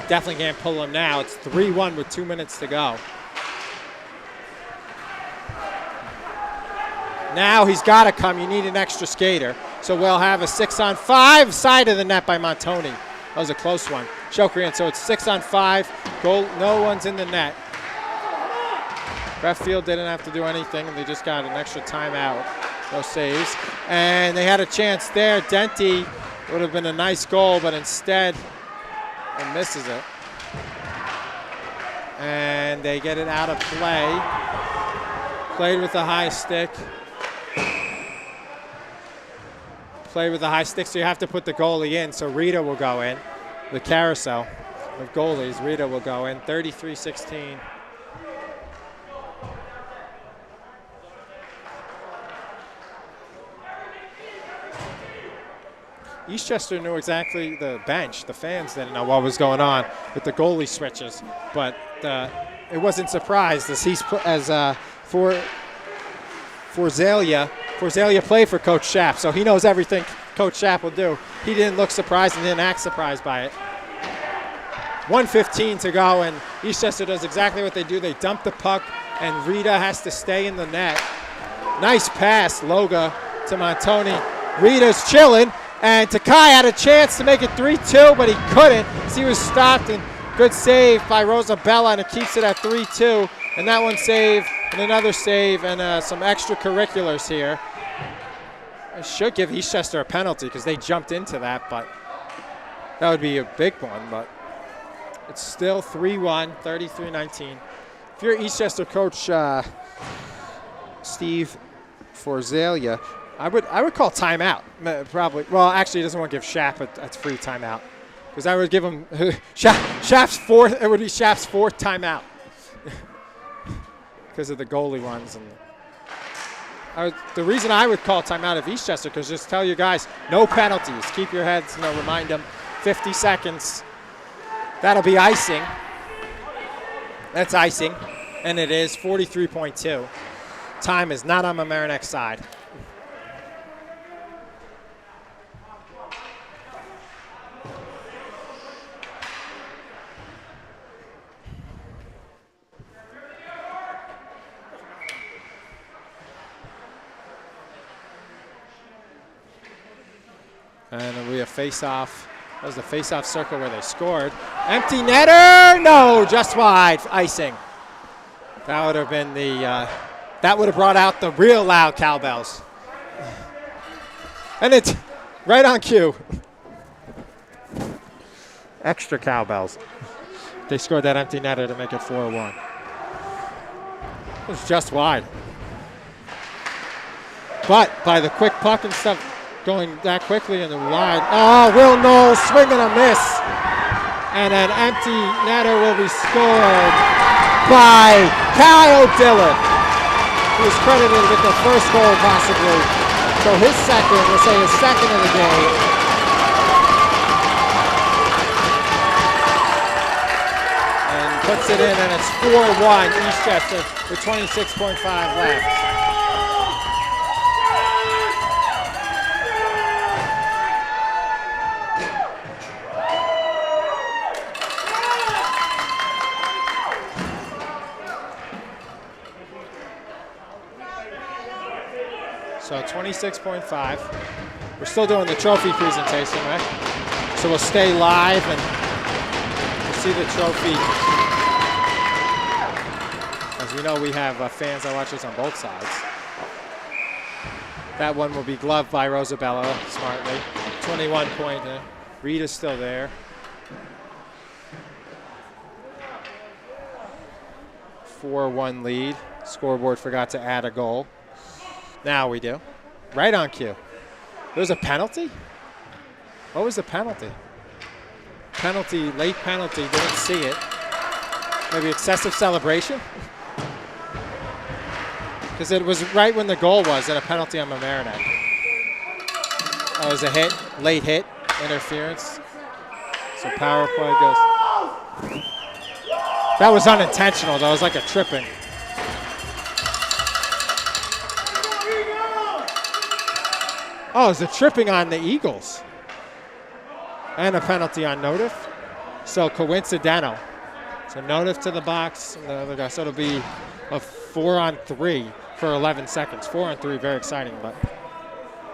definitely can't pull him now. It's 3-1 with 2 minutes to go. Now he's got to come. You need an extra skater. So we'll have a 6-on-5 side of the net by Montoni. That was a close one. Shokrian, so it's 6-on-5. Goal, no one's in the net. Freefield didn't have to do anything, and they just got an extra timeout. No saves. And they had a chance there. Denty would have been a nice goal, but instead it misses it. And they get it out of play. Played with the high stick. Play with the high stick, so you have to put the goalie in. So Rita will go in. The carousel of goalies, Rita will go in. 33-16. Eastchester knew exactly the bench. The fans didn't know what was going on with the goalie switches, but it wasn't surprised as Forzalia played for Coach Shap, so he knows everything Coach Shap will do. He didn't look surprised and didn't act surprised by it. 1:15 to go, and Eastchester does exactly what they do. They dump the puck, and Rita has to stay in the net. Nice pass, Loga to Montoni. Rita's chilling. And Takai had a chance to make it 3-2, but he couldn't. He was stopped, and Good save by Rosabella, and it keeps it at 3-2. And that one save, and another save, and some extracurriculars here. I should give Eastchester a penalty because they jumped into that, but that would be a big one. But it's still 3-1, 33-19. If you're Eastchester coach Steve Forzalia, I would call timeout. Probably. Well, actually, he doesn't want to give Shap a free timeout because I would give him Shap's fourth. It would be Shap's fourth timeout because of the goalie ones. And the reason I would call timeout of Eastchester because just tell you guys no penalties. Keep your heads. Remind them 50 seconds. That'll be icing. That's icing, and it is 43.2. Time is not on Mamaroneck's side. And we have face-off. That was the face-off circle where they scored. Empty netter, no, just wide, icing. That would have been that would have brought out the real loud cowbells. And it's right on cue. Extra cowbells. They scored that empty netter to make it 4-1. It was just wide. But by the quick puck and stuff, going that quickly in the wide. Oh, Will Knowles swing and a miss. And an empty netter will be scored by Kyle Dillon, who is credited with the first goal possibly. So his second, we'll say his second of the game. And puts it in, and it's 4-1 Eastchester with 26.5 left. So 26.5. We're still doing the trophy presentation, right? So we'll stay live and we'll see the trophy. As we know, we have fans that watch us on both sides. That one will be gloved by Rosabella smartly. 21 point. Rita's still there. 4-1 lead. Scoreboard forgot to add a goal. Now we do. Right on cue. There's a penalty? What was the penalty? Penalty, late penalty, didn't see it. Maybe excessive celebration? Because it was right when the goal was, and a penalty on Mamaroneck. That was a hit, late hit, interference. So power play goes. That was unintentional, though. It was like a tripping. Oh, it's a tripping on the Eagles. And a penalty on Notif. So coincidental. So Notif to the box. The other guy. So it'll be a 4-on-3 for 11 seconds. 4-on-3, very exciting, but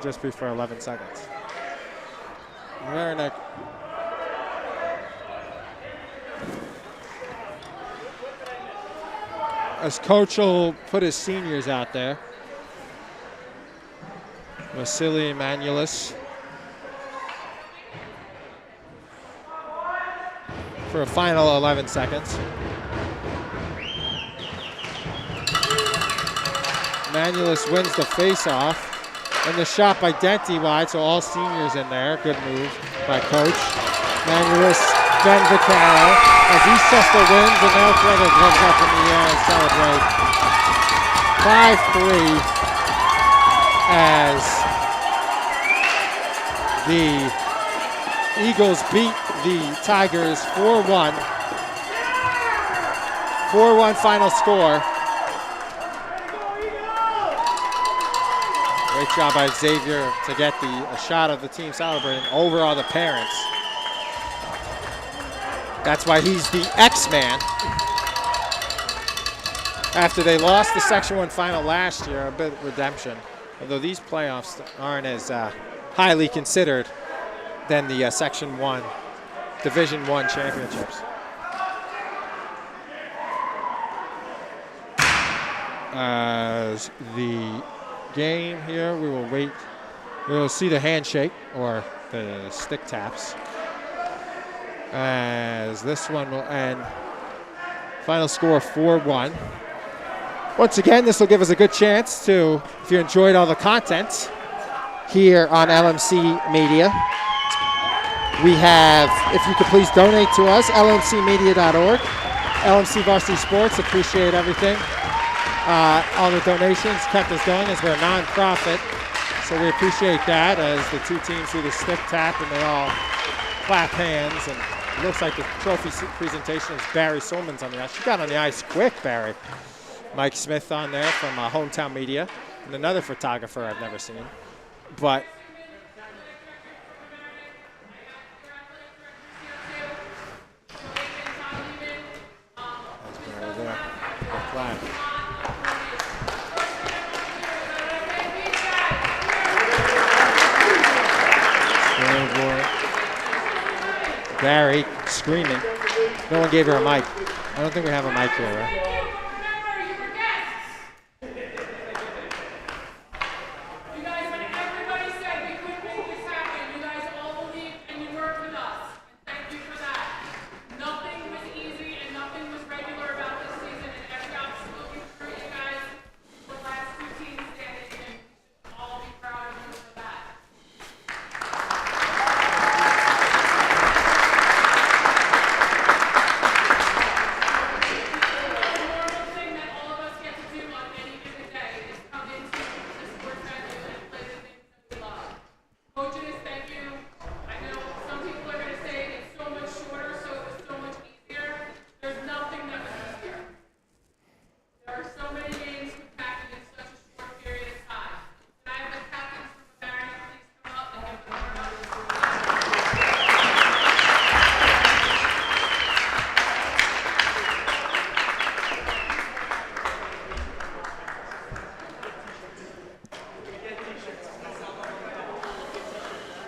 just be for 11 seconds. Mamaroneck. As coach will put his seniors out there. Vasily Emanuelis for a final 11 seconds. Emanuelis wins the face-off, and the shot by Denti wide, so all seniors in there. Good move by coach. Emanuelis, Ben Vaccaro, as Eastchester wins, and they'll throw their gloves up in the air and celebrate. 5-3. As the Eagles beat the Tigers 4-1. 4-1 final score. Great job by Xavier to get a shot of the team celebrating over all the parents. That's why he's the X-Man. After they lost the Section 1 final last year, a bit of redemption. Although these playoffs aren't as highly considered than the Section 1, Division 1 championships. as the game here. We will wait. We will see the handshake or the stick taps as this one will end. Final score 4-1. Once again, this will give us a good chance to, if you enjoyed all the content here on LMC Media, we have, if you could please donate to us, lmcmedia.org. LMC Varsity Sports, appreciate everything. All the donations kept us going as we're a non-profit, so we appreciate that as the two teams do the stick tap and they all clap hands. And it looks like the trophy presentation is Barry Solman's on the ice. She got on the ice quick, Barry. Mike Smith on there from Hometown Media, and another photographer I've never seen. But Barry screaming. No one gave her a mic. I don't think we have a mic here, right?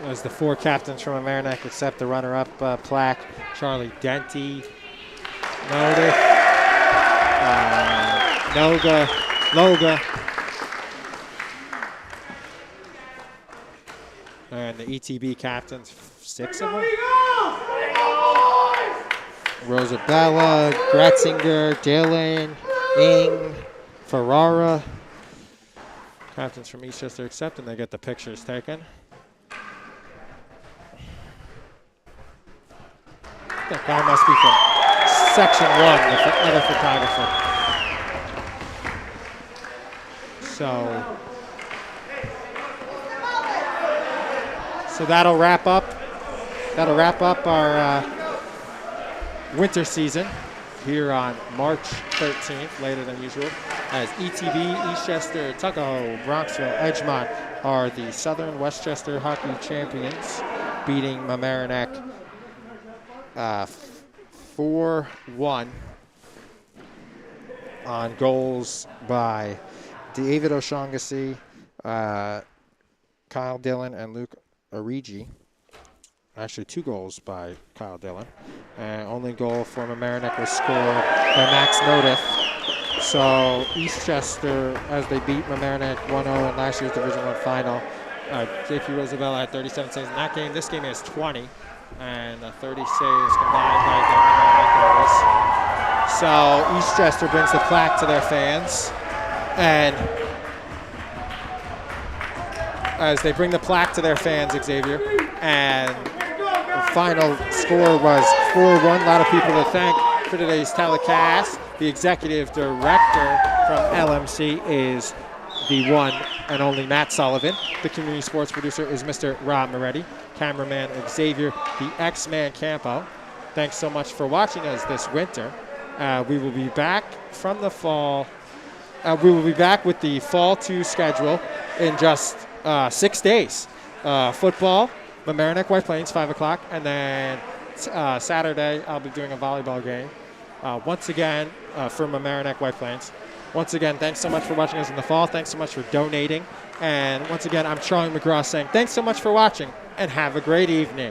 As the four captains from Mamaroneck accept the runner-up plaque, Charlie Denty, Loga, and the ETBE captains, 6 of them. Rosabella, Gratzinger, Dylan, Ing, Ferrara. Captains from Eastchester accept, and they get the pictures taken. That guy must be from Section 1, the other photographer. So that'll wrap up. That'll wrap up our winter season here on March 13th, later than usual, as ETBE, Eastchester, Tuckahoe, Bronxville, Edgemont are the Southern Westchester hockey champions, beating Mamaroneck 4-1 on goals by David O'Shaughnessy, Kyle Dillon, and Luke Origi. Actually, 2 goals by Kyle Dillon. Only goal for Mamaroneck was scored by Max Nodith. So Eastchester, as they beat Mamaroneck 1-0 in last year's Division I final. JP Rosabella had 37 saves in that game. This game has 20. And 30 saves combined by the Mamaroneck goalies. So Eastchester brings the plaque to their fans. And as they bring the plaque to their fans, Xavier, and the final score was 4-1. A lot of people to thank for today's telecast. The executive director from LMC is the one and only Matt Sullivan. The community sports producer is Mr. Rob Moretti. Cameraman Xavier, the X-Man Campo. Thanks so much for watching us this winter. We will be back from the fall. We will be back with the Fall 2 schedule in just 6 days. Football, Mamaroneck White Plains, 5 o'clock. And then Saturday, I'll be doing a volleyball game. Once again, for Mamaroneck White Plains. Once again, thanks so much for watching us in the fall. Thanks so much for donating. And once again, I'm Charlie McGraw saying thanks so much for watching and have a great evening.